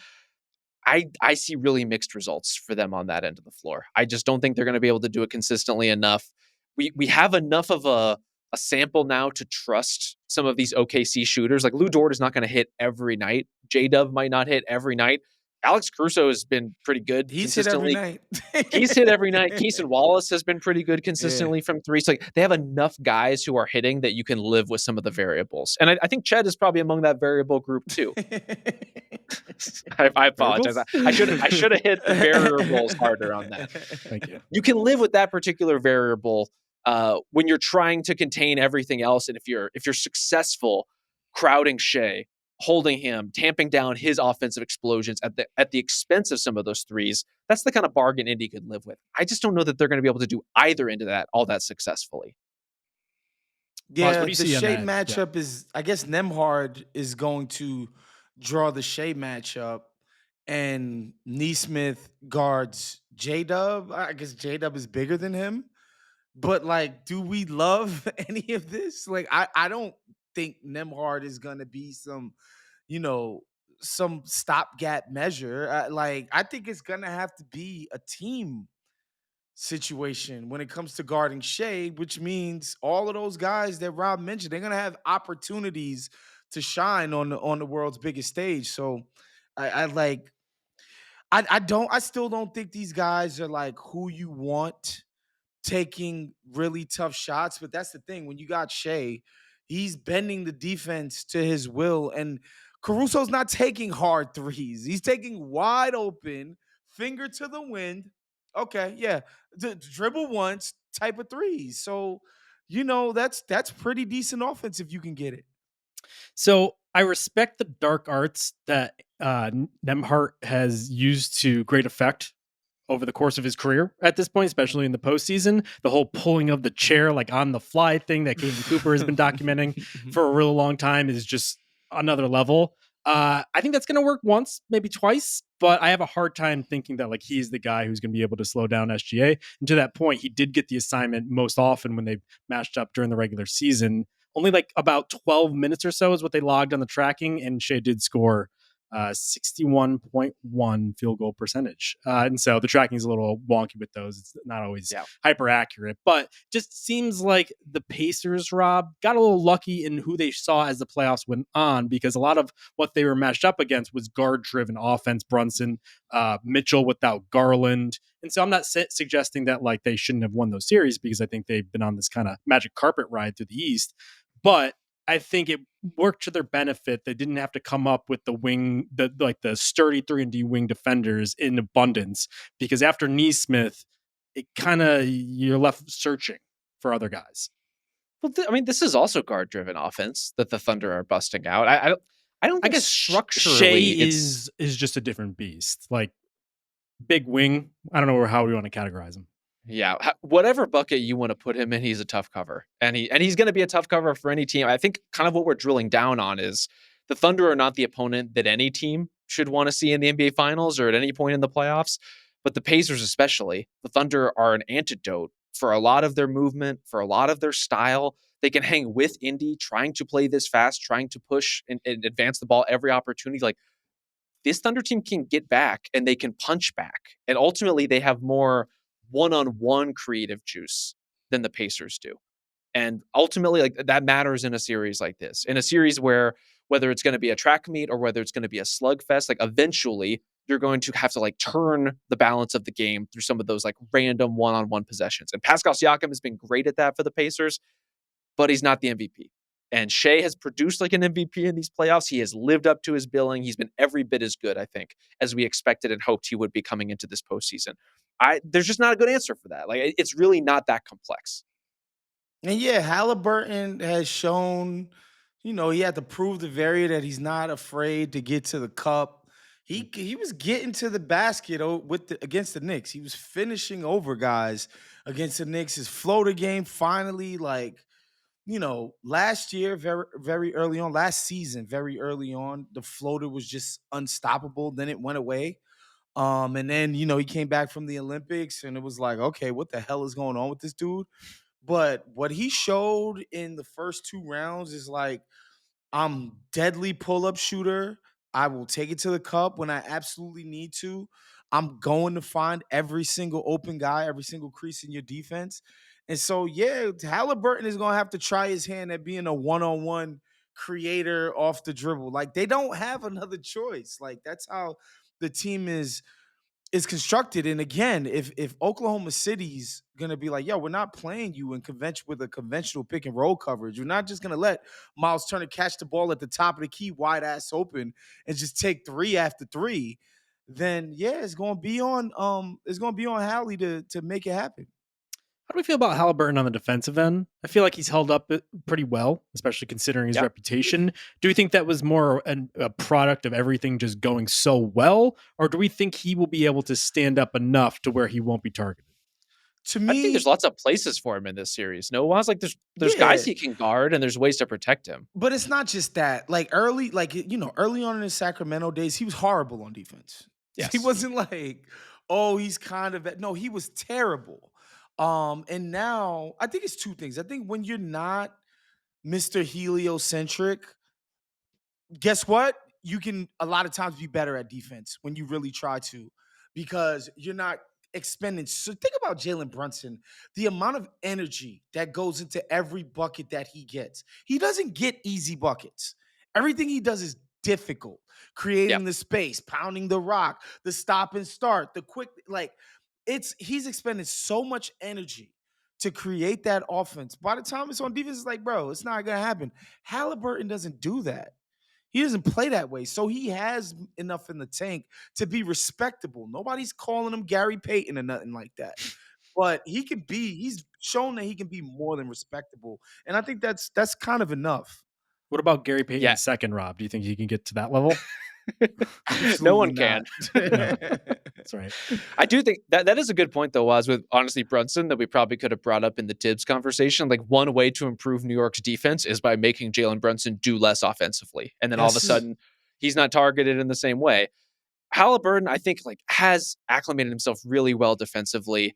I see really mixed results for them on that end of the floor. I just don't think they're going to be able to do it consistently enough. We have enough of a sample now to trust some of these OKC shooters. Like Lou Dort is not going to hit every night. J-Dub might not hit every night. Alex Caruso has been pretty good He's hit every night. He's hit every night. Keeson Wallace has been pretty good consistently from three. So like, they have enough guys who are hitting that you can live with some of the variables. And I think Chet is probably among that variable group too. I apologize. I should have hit the variables harder on that. Thank you. You can live with that particular variable when you're trying to contain everything else. And if you're successful crowding Shea, holding him, tamping down his offensive explosions at the expense of some of those threes, that's the kind of bargain Indy could live with. I just don't know that they're going to be able to do either into that all that successfully. Yeah, the Shea matchup is, I guess Nembhard is going to draw the Shea matchup, and Nesmith guards J-Dub. I guess J-Dub is bigger than him. But like, do we love any of this? Like, I don't think Nembhard is gonna be some stopgap measure. I think it's gonna have to be a team situation when it comes to guarding Shea, which means all of those guys that Rob mentioned, they're gonna have opportunities to shine on the world's biggest stage. So I still don't think these guys are like who you want taking really tough shots. But that's the thing. When you got Shea, he's bending the defense to his will. And Caruso's not taking hard threes. He's taking wide open, finger to the wind. Okay, yeah. Dribble once type of threes. So, that's pretty decent offense if you can get it. So I respect the dark arts that Nembhard has used to great effect over the course of his career at this point, especially in the postseason. The whole pulling of the chair, like on the fly thing that Caden Cooper has been documenting for a really long time is just another level. I think that's going to work once, maybe twice, but I have a hard time thinking that like he's the guy who's going to be able to slow down SGA. And to that point, he did get the assignment most often when they matched up during the regular season. Only like about 12 minutes or so is what they logged on the tracking, and Shea did score 61.1 field goal percentage. And so the tracking is a little wonky with those. It's not always hyper accurate, but just seems like the Pacers, Rob, got a little lucky in who they saw as the playoffs went on, because a lot of what they were matched up against was guard driven offense. Brunson, Mitchell without Garland. And so I'm not suggesting that like they shouldn't have won those series, because I think they've been on this kind of magic carpet ride through the East. But I think it worked to their benefit. They didn't have to come up with the sturdy 3-and-D wing defenders in abundance, because after Nesmith, it kind of you're left searching for other guys. Well, this is also guard-driven offense that the Thunder are busting out. I don't. I guess structurally, Shea is just a different beast. Like big wing. I don't know how we want to categorize him. Yeah, whatever bucket you want to put him in, he's a tough cover. And he's going to be a tough cover for any team. I think kind of what we're drilling down on is the Thunder are not the opponent that any team should want to see in the NBA Finals or at any point in the playoffs. But the Pacers especially, the Thunder are an antidote for a lot of their movement, for a lot of their style. They can hang with Indy, trying to play this fast, trying to push and advance the ball every opportunity. Like, this Thunder team can get back and they can punch back. And ultimately, they have more one-on-one creative juice than the Pacers do. And ultimately, like, that matters in a series like this. In a series where whether it's going to be a track meet or whether it's going to be a slugfest, like eventually you're going to have to like turn the balance of the game through some of those like random one-on-one possessions. And Pascal Siakam has been great at that for the Pacers, but he's not the MVP. And Shea has produced like an MVP in these playoffs. He has lived up to his billing. He's been every bit as good, I think, as we expected and hoped he would be coming into this postseason. There's just not a good answer for that. Like, it's really not that complex. And yeah, Halliburton has shown, he had to prove to Verrier that he's not afraid to get to the cup. He was getting to the basket against the Knicks. He was finishing over guys against the Knicks. His floater game finally, like, last year, very early on, last season, very early on, the floater was just unstoppable. Then it went away. And then, he came back from the Olympics and it was like, okay, what the hell is going on with this dude? But what he showed in the first two rounds is like, I'm deadly pull-up shooter. I will take it to the cup when I absolutely need to. I'm going to find every single open guy, every single crease in your defense. And so, yeah, Halliburton is going to have to try his hand at being a one-on-one creator off the dribble. Like, they don't have another choice. Like, that's how the team is constructed. And again, if Oklahoma City's gonna be like, yo, we're not playing you with a conventional pick and roll coverage. We're not just gonna let Miles Turner catch the ball at the top of the key, wide ass open, and just take three after three. Then yeah, it's gonna be on Hallie to make it happen. How do we feel about Halliburton on the defensive end? I feel like he's held up pretty well, especially considering his Yeah. reputation. Do we think that was more a product of everything just going so well, or do we think he will be able to stand up enough to where he won't be targeted? To I think me, there's lots of places for him in this series. No one's like there's guys yeah. he can guard and there's ways to protect him. But it's not just that. Like early on in his Sacramento days, he was horrible on defense. He Yes. wasn't like, oh, he's kind of no, he was terrible. And now I think it's two things. I think when you're not Mr. Heliocentric, guess what? You can a lot of times be better at defense when you really try to, because you're not expending. So think about Jalen Brunson, the amount of energy that goes into every bucket that he gets. He doesn't get easy buckets. Everything he does is difficult. Creating Yep. the space, pounding the rock, the stop and start, the quick, like he's expended so much energy to create that offense. By the time it's on defense, it's like, bro, it's not gonna happen. Halliburton doesn't do that. He doesn't play that way. So he has enough in the tank to be respectable. Nobody's calling him Gary Payton or nothing like that. But he's shown that he can be more than respectable. And I think that's kind of enough. What about Gary Payton's Yeah. second, Rob? Do you think he can get to that level? No one Absolutely can. not. That's right. I do think that is a good point, though, was with honestly Brunson that we probably could have brought up in the Thibs conversation. Like, one way to improve New York's defense is by making Jalen Brunson do less offensively. And then all of a Yes. sudden, he's not targeted in the same way. Halliburton, I think, like, has acclimated himself really well defensively,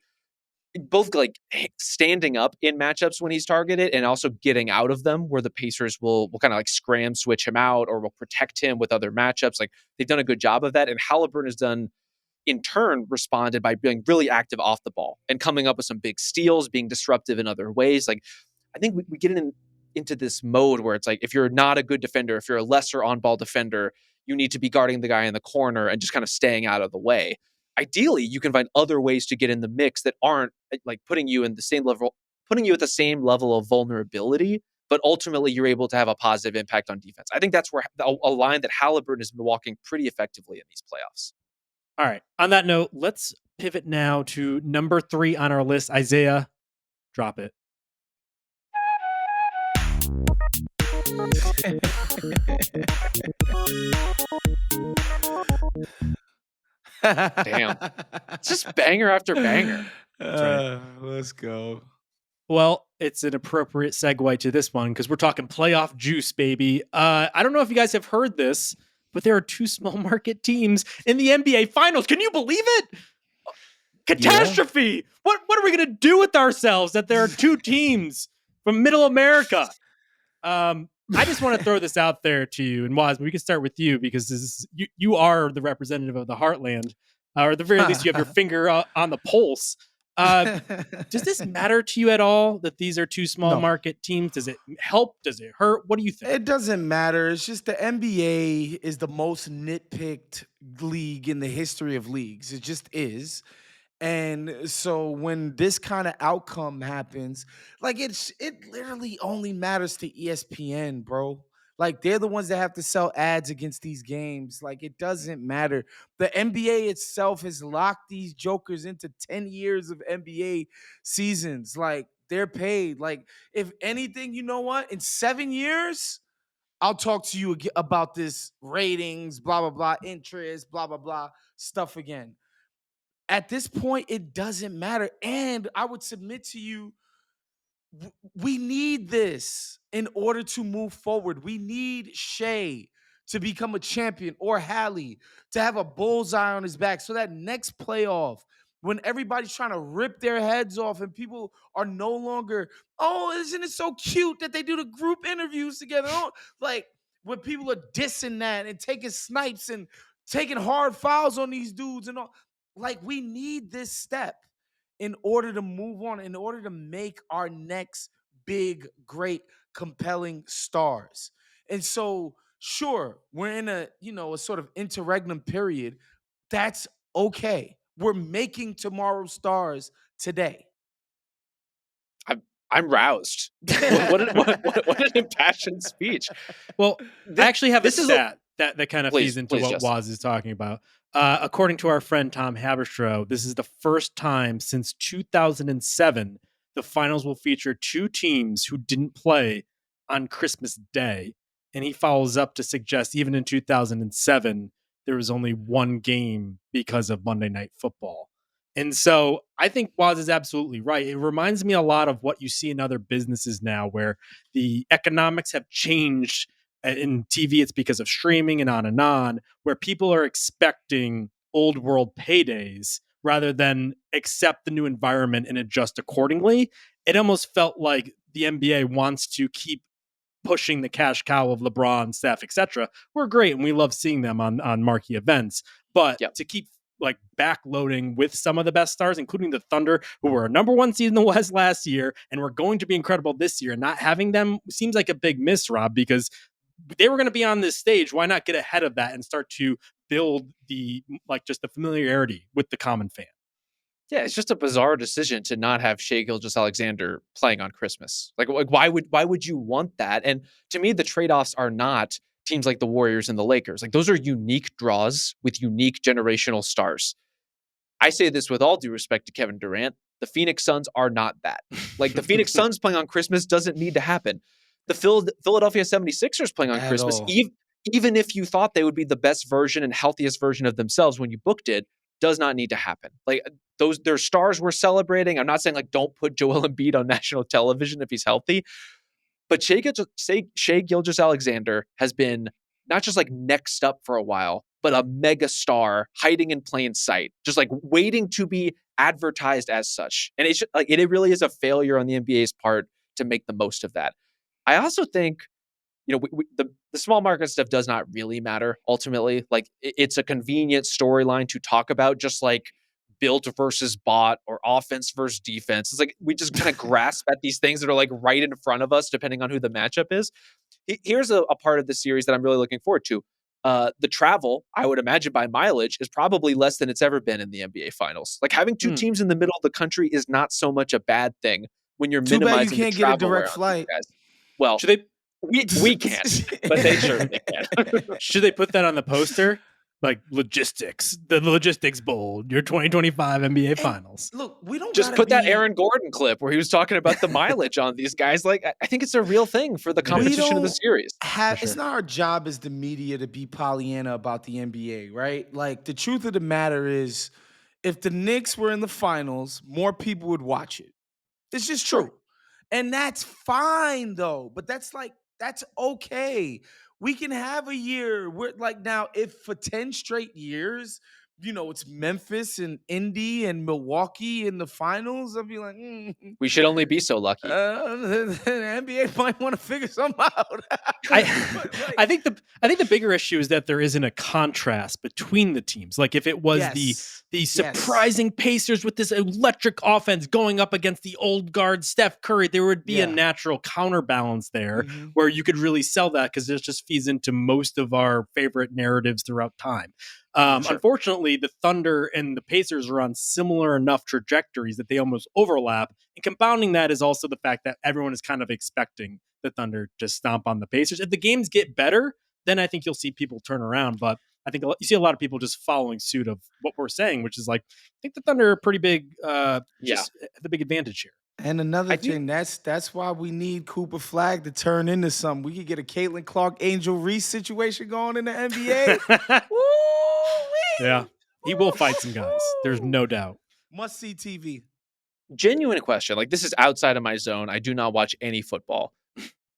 both like standing up in matchups when he's targeted and also getting out of them where the Pacers will kind of like scram switch him out or will protect him with other matchups. Like, they've done a good job of that. And Halliburton has done, in turn, responded by being really active off the ball and coming up with some big steals, being disruptive in other ways. Like, I think we get into this mode where it's like, if you're not a good defender, if you're a lesser on-ball defender, you need to be guarding the guy in the corner and just kind of staying out of the way. Ideally, you can find other ways to get in the mix that aren't like putting you at the same level of vulnerability, but ultimately you're able to have a positive impact on defense. I think that's where a line that Halliburton has been walking pretty effectively in these playoffs. All right. On that note, let's pivot now to number 3 on our list. Isaiah, drop it. Damn. It's just banger after banger. right. Let's go. Well, it's an appropriate segue to this one because we're talking playoff juice, baby. I don't know if you guys have heard this, but there are 2 small market teams in the NBA Finals. Can you believe it? Catastrophe! Yeah. What are we gonna do with ourselves that there are 2 teams from Middle America? I just want to throw this out there to you, and Wosny, we can start with you because this is you are the representative of the Heartland, or at the very least, you have your finger on the pulse. Does this matter to you at all that these are 2 small market teams? Does it help? Does it hurt? What do you think? It doesn't matter. It's just the NBA is the most nitpicked league in the history of leagues. It just is. And so when this kind of outcome happens, like it literally only matters to ESPN, bro. Like they're the ones that have to sell ads against these games. Like it doesn't matter. The NBA itself has locked these jokers into 10 years of NBA seasons. Like they're paid. Like if anything, you know what? In 7 years, I'll talk to you about this ratings, blah, blah, blah, interest, blah, blah, blah, stuff again. At this point, it doesn't matter. And I would submit to you, we need this in order to move forward. We need Shea to become a champion, or Hallie to have a bullseye on his back, so that next playoff, when everybody's trying to rip their heads off and people are no longer, oh, isn't it so cute that they do the group interviews together? Oh, like when people are dissing that and taking snipes and taking hard fouls on these dudes and all, like we need this step in order to move on, in order to make our next big, great, compelling stars. And so, sure, we're in a sort of interregnum period. That's okay. We're making tomorrow's stars today. I'm roused. What an impassioned speech. Well, I actually have a this is stat that kind of feeds into what Justin. Woz is talking about. According to our friend Tom Haberstroh, this is the first time since 2007 the finals will feature two teams who didn't play on Christmas Day. And he follows up to suggest even in 2007, there was only one game because of Monday Night Football. And so I think Woz is absolutely right. It reminds me a lot of what you see in other businesses now, where the economics have changed. In TV, it's because of streaming and on, where people are expecting old world paydays rather than accept the new environment and adjust accordingly. It almost felt like the NBA wants to keep pushing the cash cow of LeBron, Steph, etc. We're great and we love seeing them on marquee events, but to keep like backloading with some of the best stars, including the Thunder, who were a number one seed in the West last year and were going to be incredible this year, and not having them seems like a big miss, Rob, because they were going to be on this stage. Why not get ahead of that and start to build just the familiarity with the common fan? Yeah, it's just a bizarre decision to not have Shai Gilgeous-Alexander playing on Christmas. Like why would you want that? And to me, the trade-offs are not teams like the Warriors and the Lakers. Like those are unique draws with unique generational stars. I say this with all due respect to Kevin Durant. The Phoenix Suns are not that. Like the Phoenix Suns playing on Christmas doesn't need to happen. The Philadelphia 76ers playing on Christmas, even if you thought they would be the best version and healthiest version of themselves when you booked it, does not need to happen. Like their stars we're celebrating. I'm not saying like don't put Joel Embiid on national television if he's healthy, but Shai Gilgeous-Alexander has been not just like next up for a while, but a mega star hiding in plain sight, just like waiting to be advertised as such. And it's like it really is a failure on the NBA's part to make the most of that. I also think, the small market stuff does not really matter ultimately. Like it's a convenient storyline to talk about, just like built versus bought or offense versus defense. It's like we just kind of grasp at these things that are like right in front of us, depending on who the matchup is. Here's a part of the series that I'm really looking forward to. The travel, I would imagine by mileage, is probably less than it's ever been in the NBA Finals. Like having two teams in the middle of the country is not so much a bad thing when you're minimizing you can't the get a travel direct around flight. guys. Well, we can't, but they certainly can. Should they put that on the poster? Like logistics, the Logistics Bowl, your 2025 NBA Finals. Look, we don't just put that Aaron Gordon clip where he was talking about the mileage on these guys. Like, I think it's a real thing for the competition of the series. It's not our job as the media to be Pollyanna about the NBA, right? Like, the truth of the matter is, if the Knicks were in the finals, more people would watch it. It's just true. And that's fine, though. But that's okay. We can have a year where, like, now, if for 10 straight years, it's Memphis and Indy and Milwaukee in the finals, I'd be like, we should only be so lucky. The NBA might want to figure something out. I think the bigger issue is that there isn't a contrast between the teams. Like if it was the surprising Pacers with this electric offense going up against the old guard Steph Curry, there would be a natural counterbalance there where you could really sell that, because this just feeds into most of our favorite narratives throughout time. Unfortunately, the Thunder and the Pacers are on similar enough trajectories that they almost overlap. And compounding that is also the fact that everyone is kind of expecting the Thunder to stomp on the Pacers. If the games get better, then I think you'll see people turn around. But I think you see a lot of people just following suit of what we're saying, which is like, I think the Thunder are pretty big, the big advantage here. And another I do. thing, that's why we need Cooper Flag to turn into something. We could get a Caitlin Clark, Angel Reese situation going in the NBA. Yeah. Woo-wee! He will fight some guys. There's Woo-hoo! no doubt. Must see TV. Genuine question. Like, this is outside of my zone. I do not watch any football.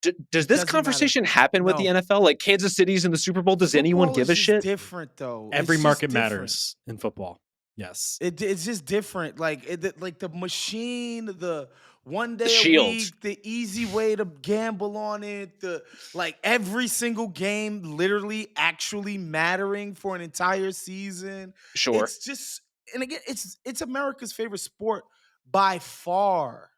Does this Doesn't matter. conversation happen with the No. NFL? Like, Kansas City's in the Super Bowl. Does anyone Football give is a just shit? different, though. Every It's just market different. matters in football. Yes. It's just different. Like the machine, the one day a shield. week, the easy way to gamble on it, the like every single game literally actually mattering for an entire season. Sure. It's just, and again, it's America's favorite sport by far.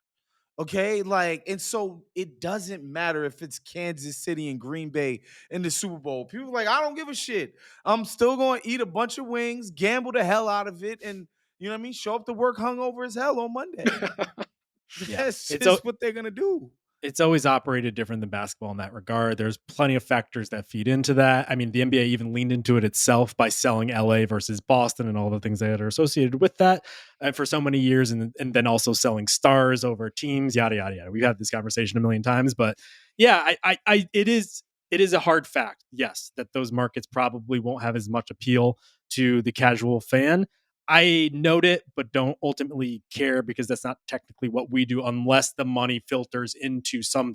Okay, like, and so it doesn't matter if it's Kansas City and Green Bay in the Super Bowl. People are like, I don't give a shit. I'm still going to eat a bunch of wings, gamble the hell out of it, and you know what I mean. Show up to work hungover as hell on Monday. Yeah. That's It's just what they're gonna do. It's always operated different than basketball in that regard. There's plenty of factors that feed into that. I mean, the NBA even leaned into it itself by selling LA versus Boston and all the things that are associated with that for so many years, and then also selling stars over teams, yada yada yada. We've had this conversation a million times, but yeah, it is a hard fact, yes, that those markets probably won't have as much appeal to the casual fan. I note it, but don't ultimately care because that's not technically what we do unless the money filters into some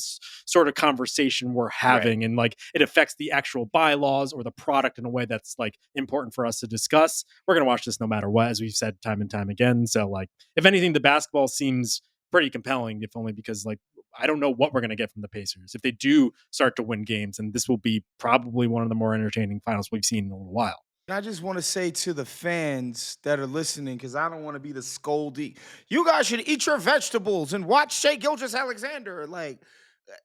sort of conversation we're having and like it affects the actual bylaws or the product in a way that's like important for us to discuss. We're going to watch this no matter what, as we've said time and time again. So like, if anything, the basketball seems pretty compelling, if only because like, I don't know what we're going to get from the Pacers if they do start to win games. And this will be probably one of the more entertaining finals we've seen in a little while. I just want to say to the fans that are listening, because I don't want to be the scolding. You guys should eat your vegetables and watch Shea Gilgeous-Alexander. Like,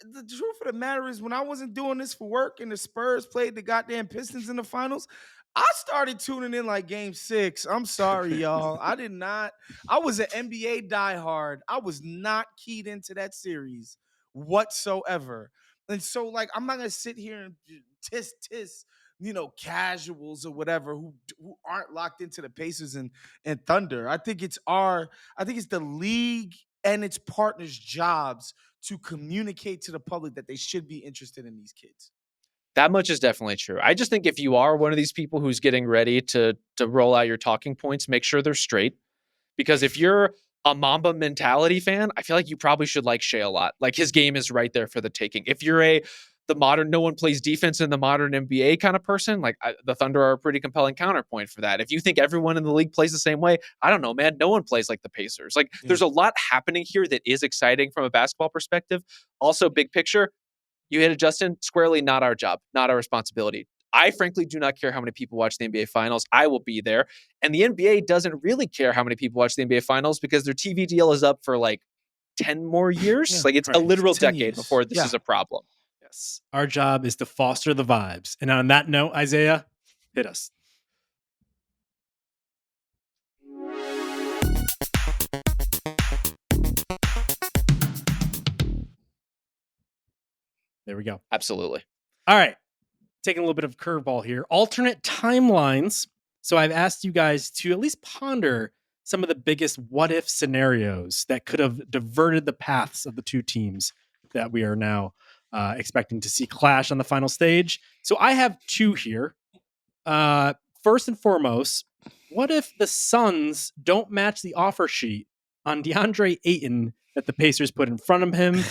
the truth of the matter is, when I wasn't doing this for work and the Spurs played the goddamn Pistons in the finals, I started tuning in like Game 6. I'm sorry, y'all. I did not. I was an NBA diehard. I was not keyed into that series whatsoever. And so, like, I'm not gonna sit here and tisk, casuals or whatever who aren't locked into the Pacers and Thunder. I think it's the league and its partners' jobs to communicate to the public that they should be interested in these kids. That much is definitely true. I just think if you are one of these people who's getting ready to roll out your talking points, make sure they're straight. Because if you're a Mamba mentality fan, I feel like you probably should like Shea a lot. Like, his game is right there for the taking. If you're the modern, no one plays defense in the modern NBA kind of person, like, the Thunder are a pretty compelling counterpoint for that. If you think everyone in the league plays the same way, I don't know, man. No one plays like the Pacers. Like, there's a lot happening here that is exciting from a basketball perspective. Also, big picture, you hit it, Justin, squarely not our job, not our responsibility. I frankly do not care how many people watch the NBA Finals. I will be there. And the NBA doesn't really care how many people watch the NBA Finals because their TV deal is up for like 10 more years. Yeah, like, it's right. a literal 10 decade years. before this is a problem. Yes. Our job is to foster the vibes. And on that note, Isaiah, hit us. There we go. Absolutely. All right. Taking a little bit of curveball here. Alternate timelines. So I've asked you guys to at least ponder some of the biggest what if scenarios that could have diverted the paths of the two teams that we are now expecting to see clash on the final stage. So I have two here. First and foremost, what if the Suns don't match the offer sheet on DeAndre Ayton that the Pacers put in front of him?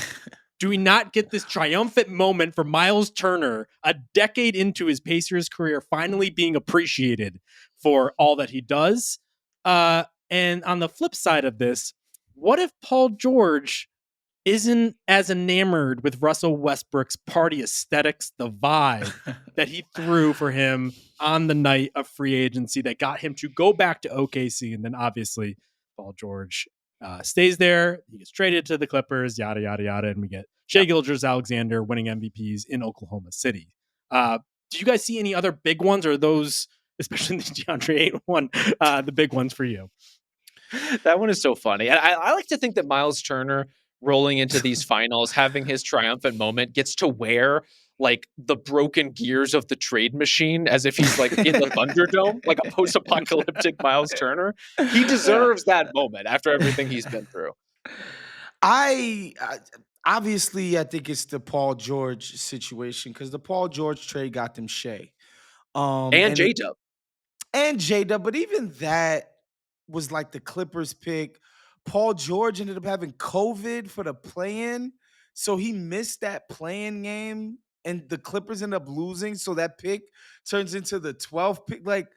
Do we not get this triumphant moment for Miles Turner a decade into his Pacers career finally being appreciated for all that he does? And on the flip side of this, what if Paul George isn't as enamored with Russell Westbrook's party aesthetics, the vibe that he threw for him on the night of free agency that got him to go back to OKC? And then obviously Paul George stays there. He gets traded to the Clippers, yada, yada, yada. And we get Shea Gilgeous-Alexander winning MVPs in Oklahoma City. Do you guys see any other big ones, or those, especially the DeAndre Ayton one, the big ones for you? That one is so funny. And I like to think that Miles Turner rolling into these finals, having his triumphant moment, gets to wear like the broken gears of the trade machine as if he's like in the Thunderdome, like a post-apocalyptic Miles Turner. He deserves that moment after everything he's been through. I obviously I think it's the Paul George situation because the Paul George trade got them Shea. And And J Dub. Jada, but even that was like the Clippers pick. Paul George ended up having COVID for the play-in, so he missed that play-in game, and the Clippers end up losing. So that pick turns into the 12th pick. Like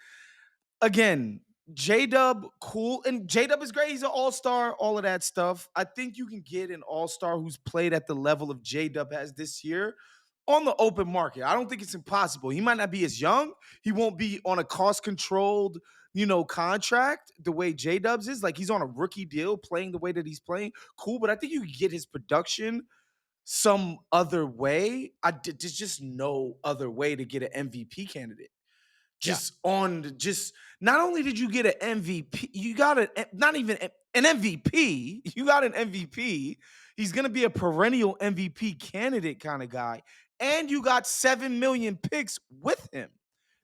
again, J Dub, cool. And J Dub is great. He's an all-star, all of that stuff. I think you can get an all-star who's played at the level of J Dub has this year on the open market. I don't think it's impossible. He might not be as young. He won't be on a cost-controlled, contract the way J Dubs is. Like he's on a rookie deal, playing the way that he's playing. Cool, but I think you can get his production some other way. There's just no other way to get an MVP candidate Yeah. just not only did you get an MVP, you got not even an MVP, you got an MVP. He's gonna be a perennial MVP candidate kind of guy, and you got 7 million picks with him.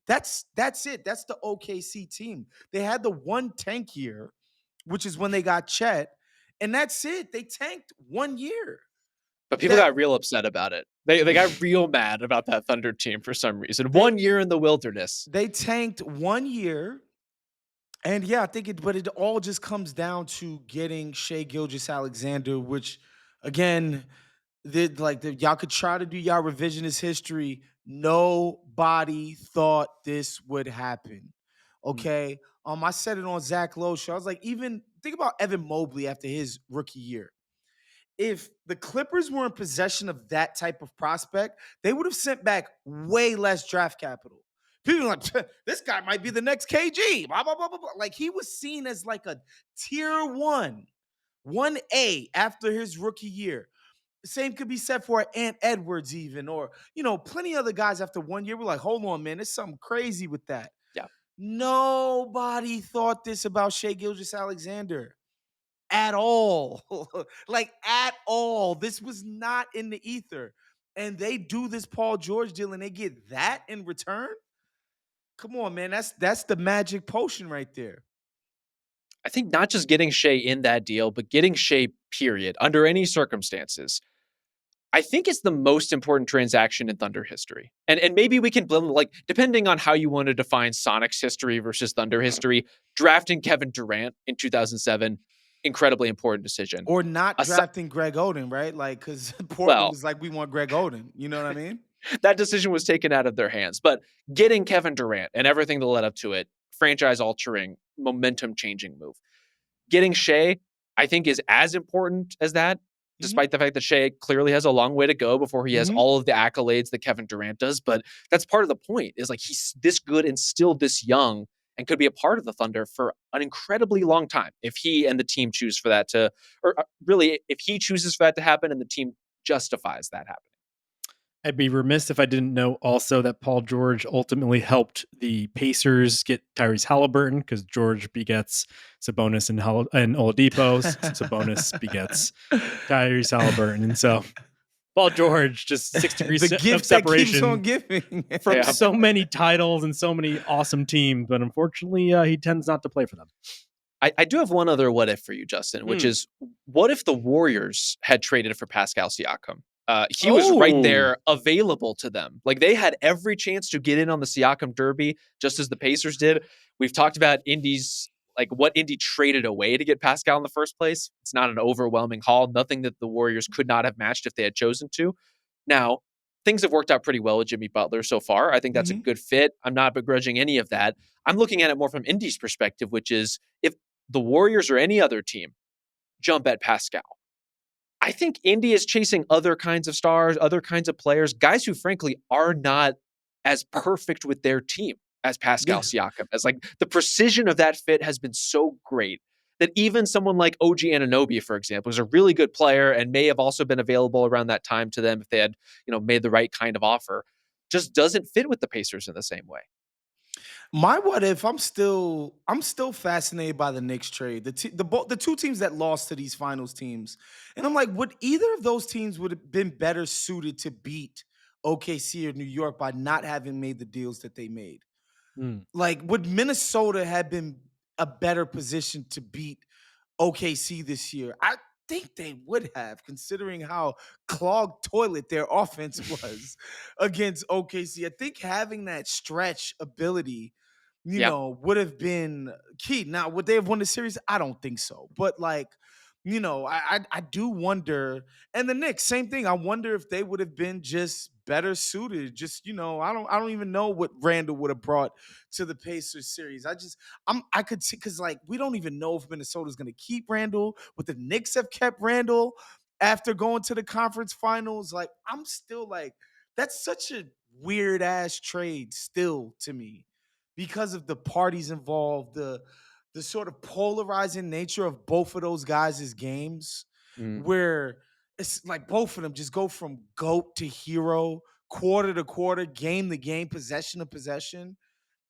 That's it. That's the OKC team. They had the one tank year, which is when they got Chet, and that's it. They tanked 1 year. But people That got real upset about it. They got real mad about that Thunder team for some reason. 1 year in the wilderness. they tanked 1 year. And yeah, I think but it all just comes down to getting Shea Gilgeous-Alexander, which again, y'all could try to do y'all revisionist history. Nobody thought this would happen. Okay. I said it on Zach Lowe's show. I was like, even think about Evan Mobley after his rookie year. If the Clippers were in possession of that type of prospect, they would have sent back way less draft capital. People are like, this guy might be the next KG. Blah, blah, blah, blah, blah. Like he was seen as like a tier 1A after his rookie year. The same could be said for Ant Edwards, even, or plenty of other guys after 1 year. We're like, hold on, man, there's something crazy with that. Yeah. Nobody thought this about Shea Gilgeous-Alexander at all. Like at all. This was not in the ether. And they do this Paul George deal and they get that in return. Come on, man. That's the magic potion right there. I think not just getting Shea in that deal, but getting Shea, period, under any circumstances. I think it's the most important transaction in Thunder history. And maybe we can blend, like, depending on how you want to define Sonic's history versus Thunder history, drafting Kevin Durant in 2007, incredibly important decision. Or not drafting Greg Oden, right? Like, because Portland was like, we want Greg Oden. You know what I mean? That decision was taken out of their hands. But getting Kevin Durant and everything that led up to it, franchise-altering, momentum-changing move. Getting Shea, I think, is as important as that, despite the fact that Shea clearly has a long way to go before he has all of the accolades that Kevin Durant does. But that's part of the point, is like he's this good and still this young and could be a part of the Thunder for an incredibly long time if he and the team choose for that to, or really if he chooses for that to happen and the team justifies that happening. I'd be remiss if I didn't know also that Paul George ultimately helped the Pacers get Tyrese Halliburton, because George begets Sabonis and Oladipo. Sabonis begets Tyrese Halliburton. And so Paul George, just 6 degrees the gift of separation that keeps on giving from so many titles and so many awesome teams. But unfortunately, he tends not to play for them. I do have one other what if for you, Justin, which is, what if the Warriors had traded for Pascal Siakam? He was right there available to them. Like they had every chance to get in on the Siakam Derby, just as the Pacers did. We've talked about Indy's, like what Indy traded away to get Pascal in the first place. It's not an overwhelming haul. Nothing that the Warriors could not have matched if they had chosen to. Now, things have worked out pretty well with Jimmy Butler so far. I think that's a good fit. I'm not begrudging any of that. I'm looking at it more from Indy's perspective, which is if the Warriors or any other team jump at Pascal, I think Indy is chasing other kinds of stars, other kinds of players, guys who frankly are not as perfect with their team as Pascal Siakam. As like the precision of that fit has been so great that even someone like OG Anunoby, for example, is a really good player and may have also been available around that time to them if they had, made the right kind of offer, just doesn't fit with the Pacers in the same way. My what if, I'm still fascinated by the Knicks trade. The two teams that lost to these finals teams. And I'm like, would either of those teams would have been better suited to beat OKC or New York by not having made the deals that they made? Like, would Minnesota have been a better position to beat OKC this year? think they would have, considering how clogged toilet their offense was against OKC. I think having that stretch ability, Yeah. would have been key. Now, would they have won the series? I don't think so. But like, I do wonder. And the Knicks, same thing. I wonder if they would have been just better suited. Just I don't even know what Randall would have brought to the Pacers series. I could see, because like we don't even know if Minnesota's going to keep Randall. But the Knicks have kept Randall after going to the conference finals. Like I'm still like, that's such a weird ass trade still to me, because of the parties involved, the sort of polarizing nature of both of those guys' games, Mm. where it's like both of them just go from GOAT to hero, quarter to quarter, game to game, possession to possession.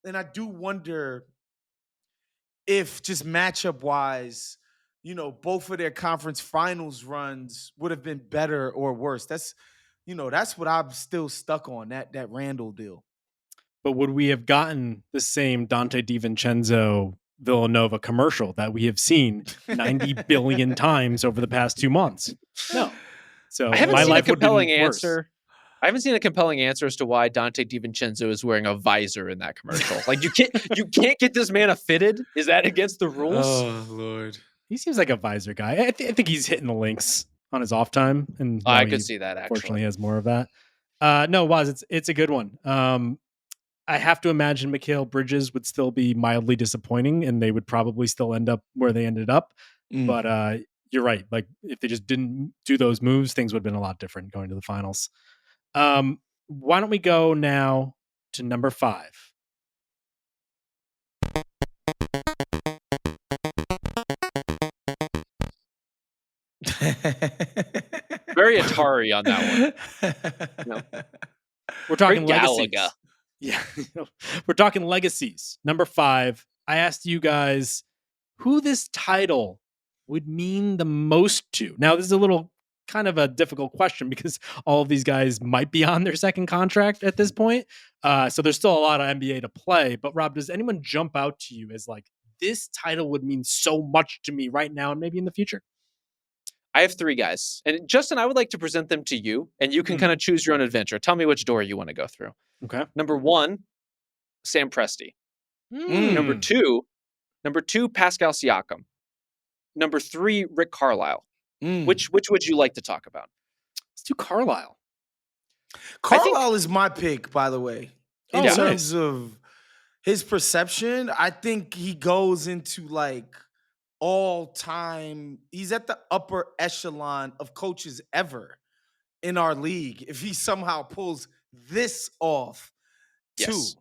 And I do wonder if, just matchup wise, both of their conference finals runs would have been better or worse. That's what I'm still stuck on, that Randall deal. But would we have gotten the same Dante DiVincenzo Villanova commercial that we have seen 90 billion times over the past 2 months? No. So I haven't my seen a life would have been compelling worse. answer. I haven't seen a compelling answer as to why Dante DiVincenzo is wearing a visor in that commercial. Like you can't get this man a fitted. Is that against the rules? Oh Lord. He seems like a visor guy. I think he's hitting the links on his off time, and I now could he see that fortunately actually. has more of that. No, Waz, it's a good one. I have to imagine Mikal Bridges would still be mildly disappointing, and they would probably still end up where they ended up. But you're right. Like if they just didn't do those moves, things would have been a lot different going to the finals. Why don't we go now to number 5? Very Atari on that one. No. We're talking Very legacies. Galaga. Yeah, we're talking legacies. Number 5. I asked you guys who this title would mean the most to. Now, this is a little kind of a difficult question because all of these guys might be on their second contract at this point. So there's still a lot of NBA to play. But Rob, does anyone jump out to you as like, this title would mean so much to me right now and maybe in the future? I have 3 guys. And Justin, I would like to present them to you, and you can kind of choose your own adventure. Tell me which door you want to go through. Okay. Number 1, Sam Presti. Number 2, Pascal Siakam. Number 3, Rick Carlisle. Which would you like to talk about? Let's do Carlisle. Carlisle is my pick, by the way. In terms of his perception, I think he goes into like all time. He's at the upper echelon of coaches ever in our league if he somehow pulls this off too. Yes.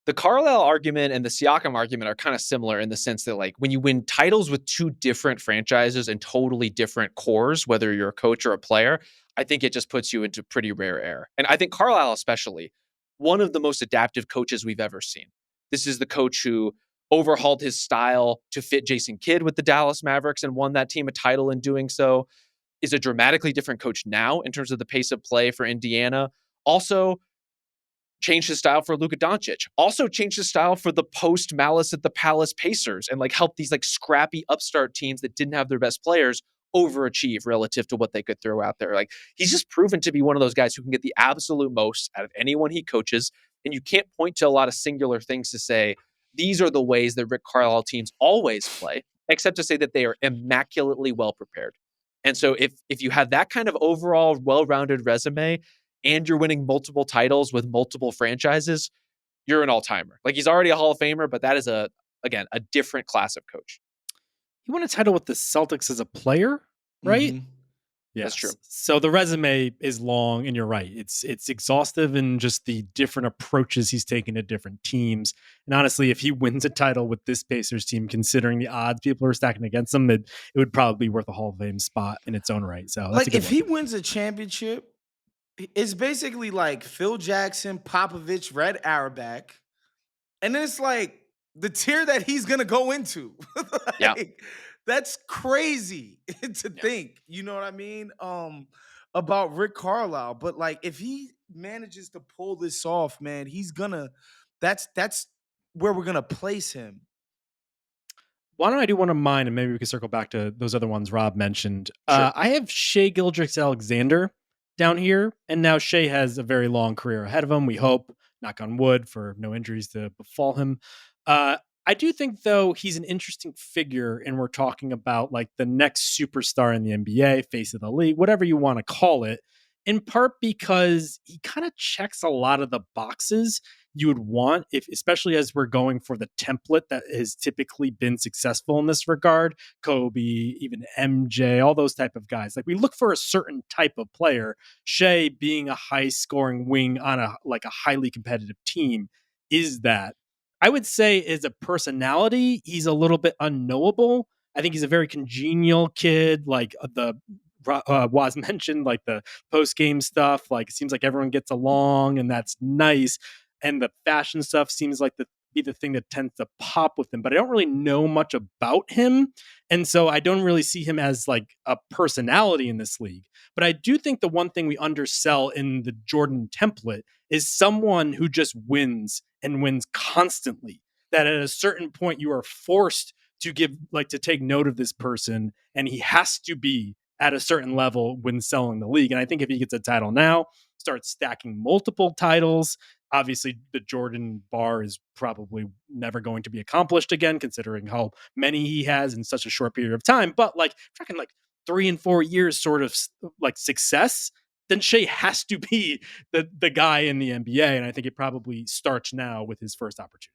The Carlisle argument and the Siakam argument are kind of similar in the sense that, like, when you win titles with 2 different franchises and totally different cores, whether you're a coach or a player, I think it just puts you into pretty rare air. And I think Carlisle, especially, one of the most adaptive coaches we've ever seen. This is the coach who overhauled his style to fit Jason Kidd with the Dallas Mavericks and won that team a title in doing so. Is a dramatically different coach now in terms of the pace of play for Indiana. Also, changed his style for Luka Doncic. Also changed his style for the post Malice at the Palace Pacers and like helped these like scrappy upstart teams that didn't have their best players overachieve relative to what they could throw out there. Like he's just proven to be one of those guys who can get the absolute most out of anyone he coaches. And you can't point to a lot of singular things to say, these are the ways that Rick Carlisle teams always play, except to say that they are immaculately well prepared. And so if you have that kind of overall well-rounded resume and you're winning multiple titles with multiple franchises, you're an all-timer. Like he's already a Hall of Famer, but that is again, a different class of coach. He won a title with the Celtics as a player, right? Mm-hmm. Yes. That's true. So the resume is long, and you're right. It's exhaustive in just the different approaches he's taken to different teams. And honestly, if he wins a title with this Pacers team, considering the odds people are stacking against him, it would probably be worth a Hall of Fame spot in its own right. So that's like a good if he wins a championship, it's basically like Phil Jackson, Popovich, Red Auerbach, and then it's like the tier that he's gonna go into. Like, that's crazy to think. You know what I mean? About Rick Carlisle, but like if he manages to pull this off, man, he's gonna. That's where we're gonna place him. Why don't I do one of mine, and maybe we can circle back to those other ones Rob mentioned. Sure. I have Shea Gilgeous-Alexander down here, and now Shea has a very long career ahead of him. We hope, knock on wood, for no injuries to befall him. I do think, though, he's an interesting figure, and we're talking about like the next superstar in the NBA, face of the league, whatever you want to call it. In part because he kind of checks a lot of the boxes you would want, if especially as we're going for the template that has typically been successful in this regard. Kobe, even MJ, all those type of guys. Like, we look for a certain type of player. Shea, being a high scoring wing on a highly competitive team, is that. I would say as a personality, he's a little bit unknowable. I think he's a very congenial kid. Like the Waz mentioned, like the post game stuff. Like, it seems like everyone gets along, and that's nice. And the fashion stuff seems like be the thing that tends to pop with him. But I don't really know much about him, and so I don't really see him as like a personality in this league. But I do think the one thing we undersell in the Jordan template is someone who just wins and wins constantly. That at a certain point you are forced to take note of this person, and he has to be at a certain level when selling the league. And I think if he gets a title now, starts stacking multiple titles, obviously the Jordan bar is probably never going to be accomplished again, considering how many he has in such a short period of time. But like, fucking like 3 and 4 years sort of like success, then Shea has to be the guy in the NBA. And I think it probably starts now with his first opportunity.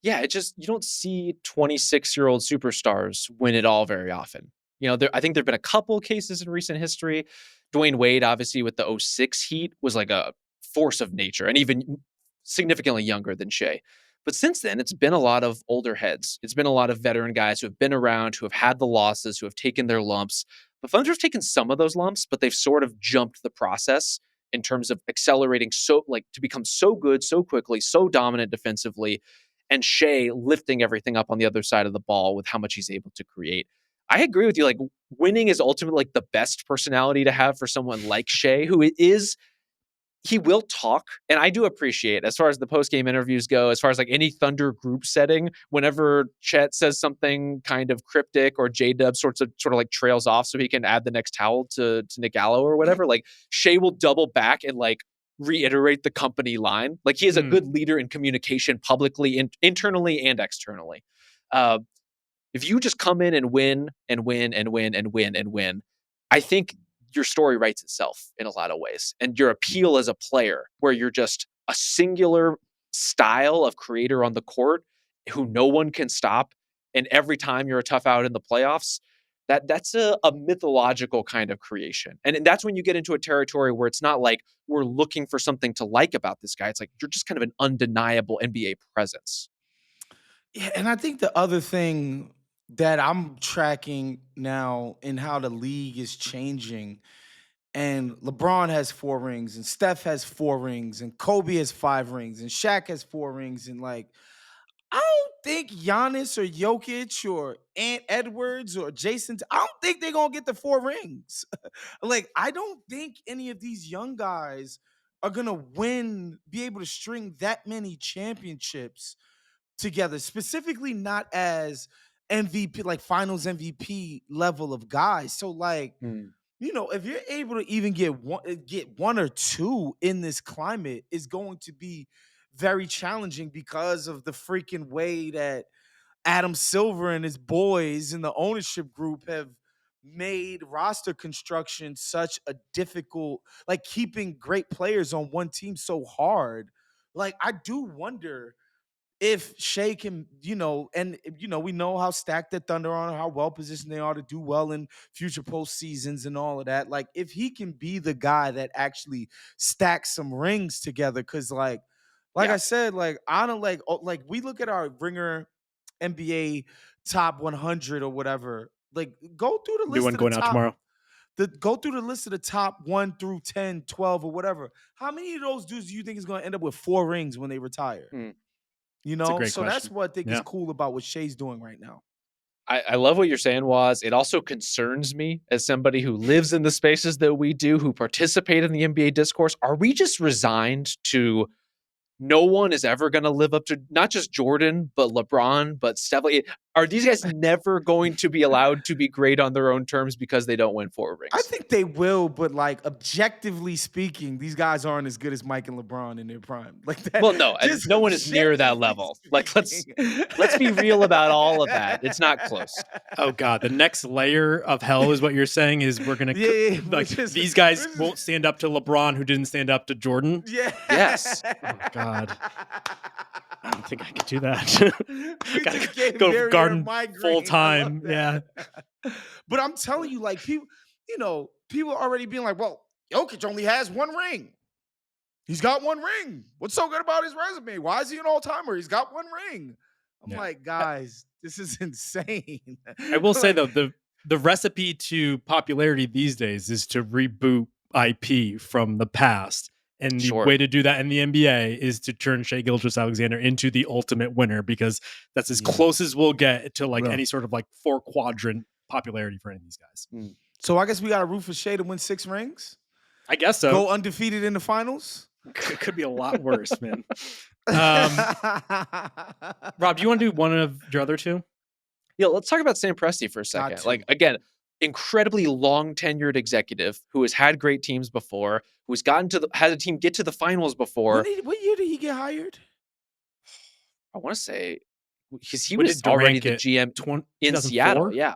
Yeah, you don't see 26-year-old superstars win it all very often. I think there've been a couple cases in recent history. Dwayne Wade, obviously, with the '06 Heat, was like a force of nature, and even significantly younger than Shea. But since then, it's been a lot of older heads. It's been a lot of veteran guys who have been around, who have had the losses, who have taken their lumps. The Thunder have taken some of those lumps, but they've sort of jumped the process in terms of accelerating to become so good so quickly, so dominant defensively, and Shea lifting everything up on the other side of the ball with how much he's able to create. I agree with you. Like, winning is ultimately like the best personality to have for someone like Shea, he will talk. And I do appreciate, as far as the post-game interviews go, as far as like any Thunder group setting, whenever Chet says something kind of cryptic or J-Dub sort of like trails off so he can add the next towel to Nick Gallo or whatever, like Shea will double back and like reiterate the company line. Like, he is a good leader in communication publicly, internally and externally. If you just come in and win and win and win and win and win, I think your story writes itself in a lot of ways. And your appeal as a player, where you're just a singular style of creator on the court who no one can stop, and every time you're a tough out in the playoffs, that's a mythological kind of creation. And that's when you get into a territory where it's not like we're looking for something to like about this guy. It's like you're just kind of an undeniable NBA presence. Yeah, and I think the other thing that I'm tracking now in how the league is changing, and LeBron has 4 rings, and Steph has 4 rings, and Kobe has 5 rings, and Shaq has 4 rings, and like, I don't think Giannis or Jokic or Ant Edwards or I don't think they're gonna get the 4 rings. Like, I don't think any of these young guys are gonna be able to string that many championships together, specifically not as MVP, like finals MVP level of guys. So like, if you're able to even get one or two in this climate, is going to be very challenging because of the freaking way that Adam Silver and his boys in the ownership group have made roster construction such a difficult, like keeping great players on one team so hard. Like, I do wonder if Shea can, we know how stacked the Thunder are, how well positioned they are to do well in future postseasons and all of that. Like, if he can be the guy that actually stacks some rings together, because I said, like, I don't like we look at our Ringer NBA top 100 or whatever. Like, go through the list. New one of going the out top, tomorrow. Go through the list of the top 1 through 10, 12, or whatever. How many of those dudes do you think is going to end up with 4 rings when they retire? That's a great So question. that's what I think is cool about what Shea's doing right now. I love what you're saying, Waz. It also concerns me as somebody who lives in the spaces that we do, who participate in the NBA discourse. Are we just resigned to no one is ever going to live up to not just Jordan, but LeBron, but Steph? Are these guys never going to be allowed to be great on their own terms because they don't win 4 rings? I think they will, but like objectively speaking, these guys aren't as good as Mike and LeBron in their prime. Like that. Well, no, and no one is near that level. Like let's be real about all of that. It's not close. Oh God, the next layer of hell is what you're saying is we're gonna these guys won't stand up to LeBron who didn't stand up to Jordan. Yeah. Yes. Oh God. I don't think I could do that. Gotta go garden full time. Yeah. But I'm telling you, like people are already being like, well, Jokic only has 1 ring. He's got 1 ring. What's so good about his resume? Why is he an all-timer? He's got 1 ring. I'm like, guys, this is insane. I will say though, the recipe to popularity these days is to reboot IP from the past. And the way to do that in the NBA is to turn Shai Gilgeous-Alexander into the ultimate winner, because that's as close as we'll get to like any sort of like 4-quadrant popularity for any of these guys. So I guess we got to root for Shai to win 6 rings. I guess so. Go undefeated in the finals. It could be a lot worse, man. Rob, do you want to do one of your other 2? Yeah, let's talk about Sam Presti for a second. Like, again, incredibly long tenured executive who has had great teams before, who's had a team get to the finals before. What year did he get hired? I want to say because he was already the GM in Seattle. Yeah,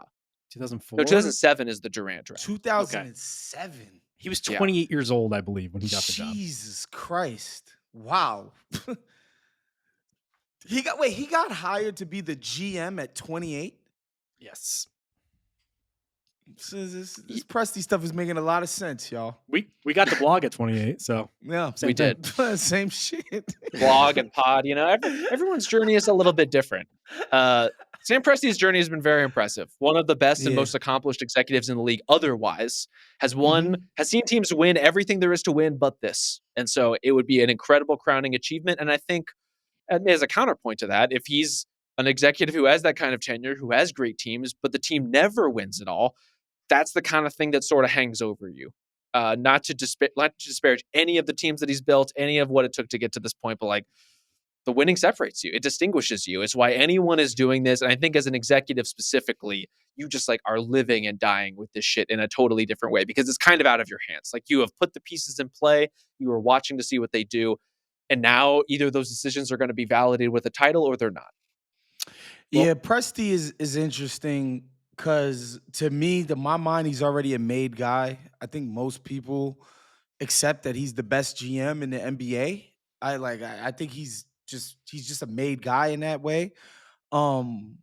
2004. No, 2007 is the Durant draft. 2007. Okay. He was 28 years old, I believe, when he got the job. Jesus Christ! Wow. He got hired to be the GM at 28. Yes. So this Presti stuff is making a lot of sense, y'all. We got the blog at 28, so yeah, we did. Same shit. Blog and pod, everyone's journey is a little bit different. Sam Presti's journey has been very impressive. One of the best and most accomplished executives in the league otherwise, has seen teams win everything there is to win but this. And so it would be an incredible crowning achievement. And I think as a counterpoint to that, if he's an executive who has that kind of tenure, who has great teams, but the team never wins it all, that's the kind of thing that sort of hangs over you. Not to disparage any of the teams that he's built, any of what it took to get to this point, but like the winning separates you. It distinguishes you. It's why anyone is doing this. And I think as an executive specifically, you just like are living and dying with this shit in a totally different way because it's kind of out of your hands. Like you have put the pieces in play. You are watching to see what they do. And now either those decisions are going to be validated with a title or they're not. Well, Presti is interesting because to me, to my mind, he's already a made guy. I think most people accept that he's the best GM in the NBA. I think he's just a made guy in that way. And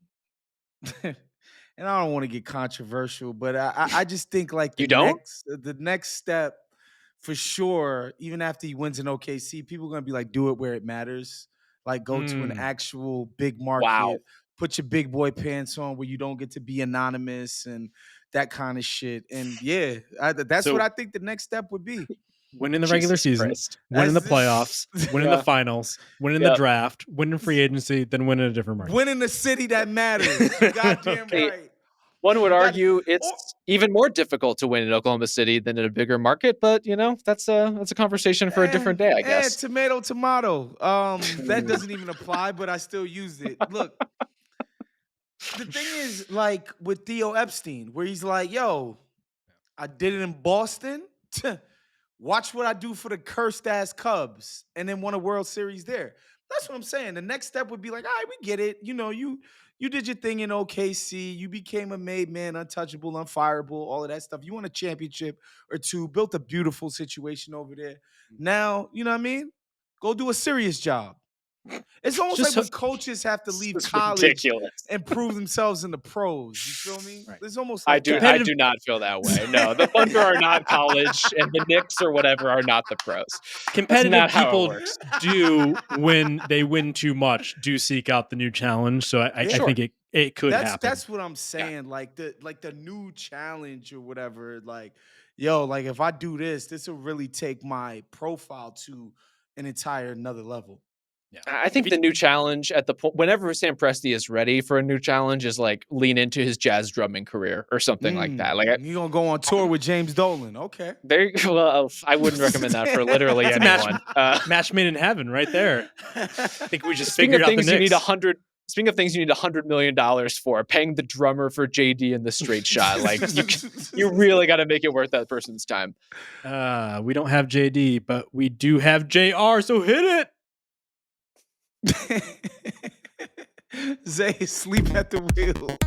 I don't want to get controversial, but I just think like the next step for sure, even after he wins in OKC, people are gonna be like, do it where it matters. Like go to an actual big market, put your big boy pants on where you don't get to be anonymous and that kind of shit. And that's what I think the next step would be. Winning the regular season, winning the playoffs, winning the finals, winning the draft, winning free agency, then winning a different market. Winning the city that matters. Goddamn right. One would argue it's even more difficult to win in Oklahoma City than in a bigger market, but that's a conversation for a different day, I guess. Tomato. That doesn't even apply, but I still used it. Look, the thing is, like with Theo Epstein, where he's like, "Yo, I did it in Boston." Watch what I do for the cursed ass Cubs and then won a World Series there. That's what I'm saying. The next step would be like, all right, we get it. You did your thing in OKC. You became a made man, untouchable, unfireable, all of that stuff. You won a championship or 2, built a beautiful situation over there. Now, you know what I mean? Go do a serious job. It's almost like when coaches have to leave college and prove themselves in the pros. You feel me? Right. It's almost like I do not feel that way. No, the Thunder are not college, and the Knicks or whatever are not the pros. Competitive people do, when they win too much, do seek out the new challenge. So I think it could happen. That's what I'm saying. Yeah. Like the new challenge or whatever. Like, yo, like if I do this will really take my profile to an entire another level. Yeah. I think the new challenge at the point, whenever Sam Presti is ready for a new challenge, is like lean into his jazz drumming career or something like that. Like you're gonna go on tour with James Dolan, okay? Well, I wouldn't recommend that for literally anyone. Match made in heaven, right there. I think we just figured out the Knicks. You need Speaking of things you need $100 million for, paying the drummer for JD in the straight shot, like you really got to make it worth that person's time. We don't have JD, but we do have JR, so hit it. Zay, sleep at the wheel.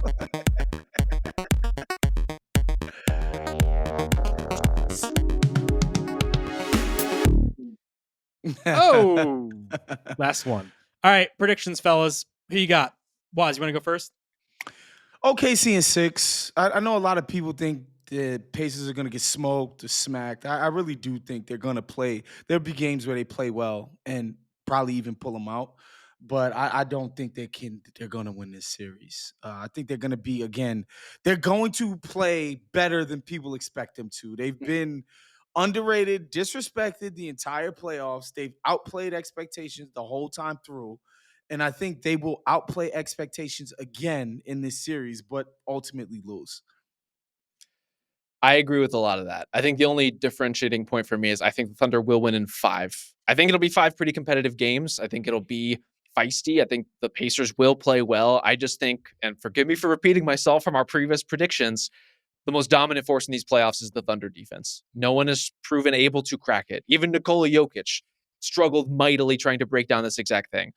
Oh, last one. All right, predictions, fellas. Who you got? Waz, you want to go first? OKC in 6. I know a lot of people think the Pacers are going to get smoked or smacked. I really do think they're going to play. There'll be games where they play well and probably even pull them out. But I don't think they're going to win this series. I think they're going to be, again, they're going to play better than people expect them to. They've been underrated, disrespected the entire playoffs. They've outplayed expectations the whole time through. And I think they will outplay expectations again in this series, but ultimately lose. I agree with a lot of that. I think the only differentiating point for me is I think the Thunder will win in 5. I think it'll be 5 pretty competitive games. I think it'll be feisty. I think the Pacers will play well. I just think, and forgive me for repeating myself from our previous predictions, the most dominant force in these playoffs is the Thunder defense. No one has proven able to crack it. Even Nikola Jokic struggled mightily trying to break down this exact thing.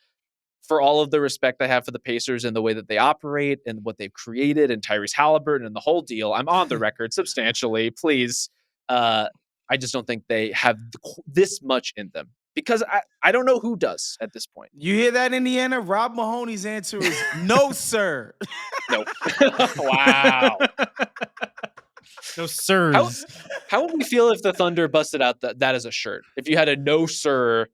For all of the respect I have for the Pacers and the way that they operate and what they've created and Tyrese Halliburton and the whole deal, I'm on the record substantially. Please. I just don't think they have this much in them because I don't know who does at this point. You hear that, Indiana? Rob Mahoney's answer is no, sir. No. Wow. No, sirs. How would we feel if the Thunder busted out that as a shirt? If you had a no, sir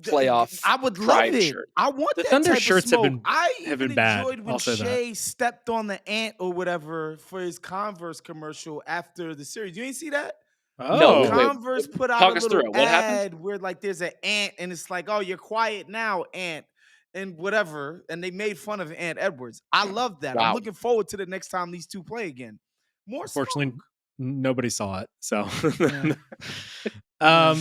playoff, I would love it. Shirt. I want the that Thunder type shirts of smoke. have been bad. Enjoyed when Shea stepped on the ant or whatever for his Converse commercial after the series. You ain't see that? Oh. No, Converse put out a little What ad happened? where like there's an ant and it's like, oh, you're quiet now, ant, and whatever. And they made fun of Ant Edwards. I love that. Wow. I'm looking forward to the next time these two play again. More Unfortunately, smoke. nobody saw it. So Yeah.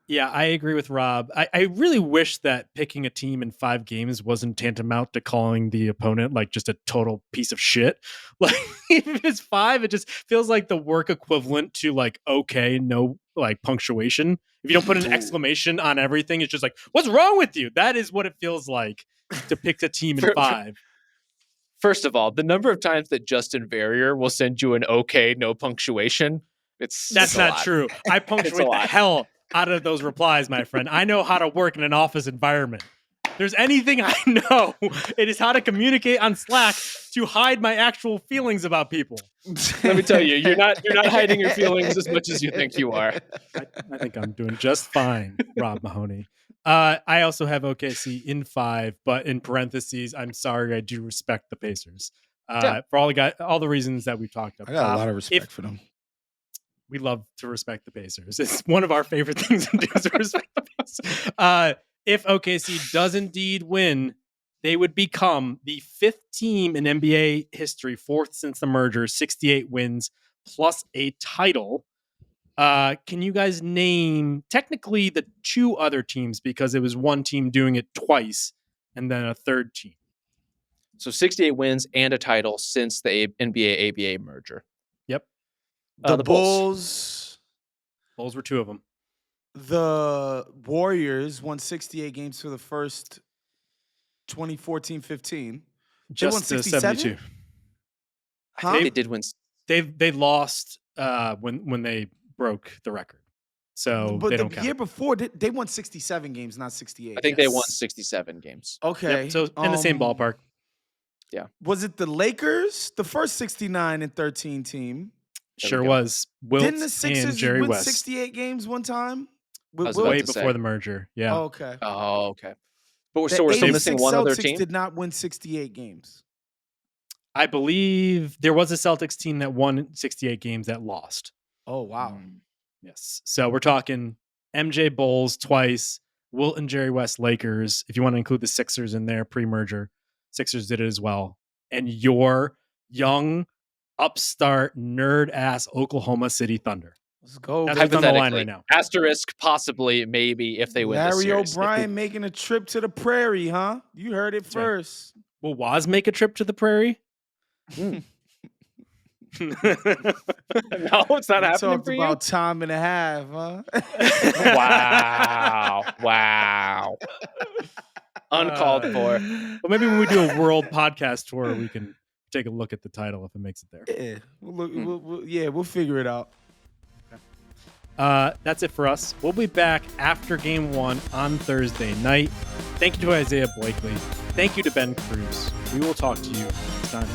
yeah, I agree with Rob. I really wish that picking a team in 5 games wasn't tantamount to calling the opponent like just a total piece of shit. Like if it's 5, it just feels like the work equivalent to like okay, no like punctuation. If you don't put an exclamation on everything, it's just like, what's wrong with you? That is what it feels like to pick a team in 5. First of all, the number of times that Justin Verrier will send you an okay, no punctuation, that's not true. I punctuate the hell out of those replies, my friend. I know how to work in an office environment. If there's anything I know, it is how to communicate on Slack to hide my actual feelings about people. Let me tell you, you're not hiding your feelings as much as you think you are. I think I'm doing just fine, Rob Mahoney. I also have OKC in 5, but in parentheses, I'm sorry, I do respect the Pacers. For all the reasons that we've talked about. I got a lot of respect for them. We love to respect the Pacers. It's one of our favorite things to do is to respect the Pacers. If OKC does indeed win, they would become the 5th team in NBA history, 4th since the merger, 68 wins plus a title. Can you guys name technically the 2 other teams because it was one team doing it twice and then a third team? So 68 wins and a title since the NBA ABA merger. Yep. The Bulls. Bulls were 2 of them. The Warriors won 68 games for the first 2014-15. Just 72. I think they did win. They lost when they broke the record. So but they don't the count. year before, they won 67 games, not 68. I think they won 67 games. Okay. Yep, so in the same ballpark. Yeah. Was it the Lakers, the first 69 and 13 team? Sure was. Wilt Didn't the Sixers and Jerry win West. 68 games one time? Way before the merger. Yeah. Oh, okay. Oh, okay. But we're The still 86 missing one other Celtics team. did not win 68 games. I believe there was a Celtics team that won 68 games that lost. Oh, wow. Yes. So we're talking MJ Bulls twice, Wilt and Jerry West Lakers. If you want to include the Sixers in there pre-merger, Sixers did it as well. And your young, upstart, nerd-ass Oklahoma City Thunder. Let's go. That's what's on the line right now. Asterisk, possibly, maybe, if they win this Larry series. O'Brien making a trip to the prairie, huh? You heard it first. Will Woz make a trip to the prairie? No, it's not We happening talked for about time and a half, huh? you. Wow. Uncalled for. Well, maybe when we do a world podcast tour, we can take a look at the title if it makes it there. Yeah, we'll figure it out. That's it for us. We'll be back after game 1 on Thursday night. Thank you to Isaiah Blakely. Thank you to Ben Cruz. We will talk to you next time.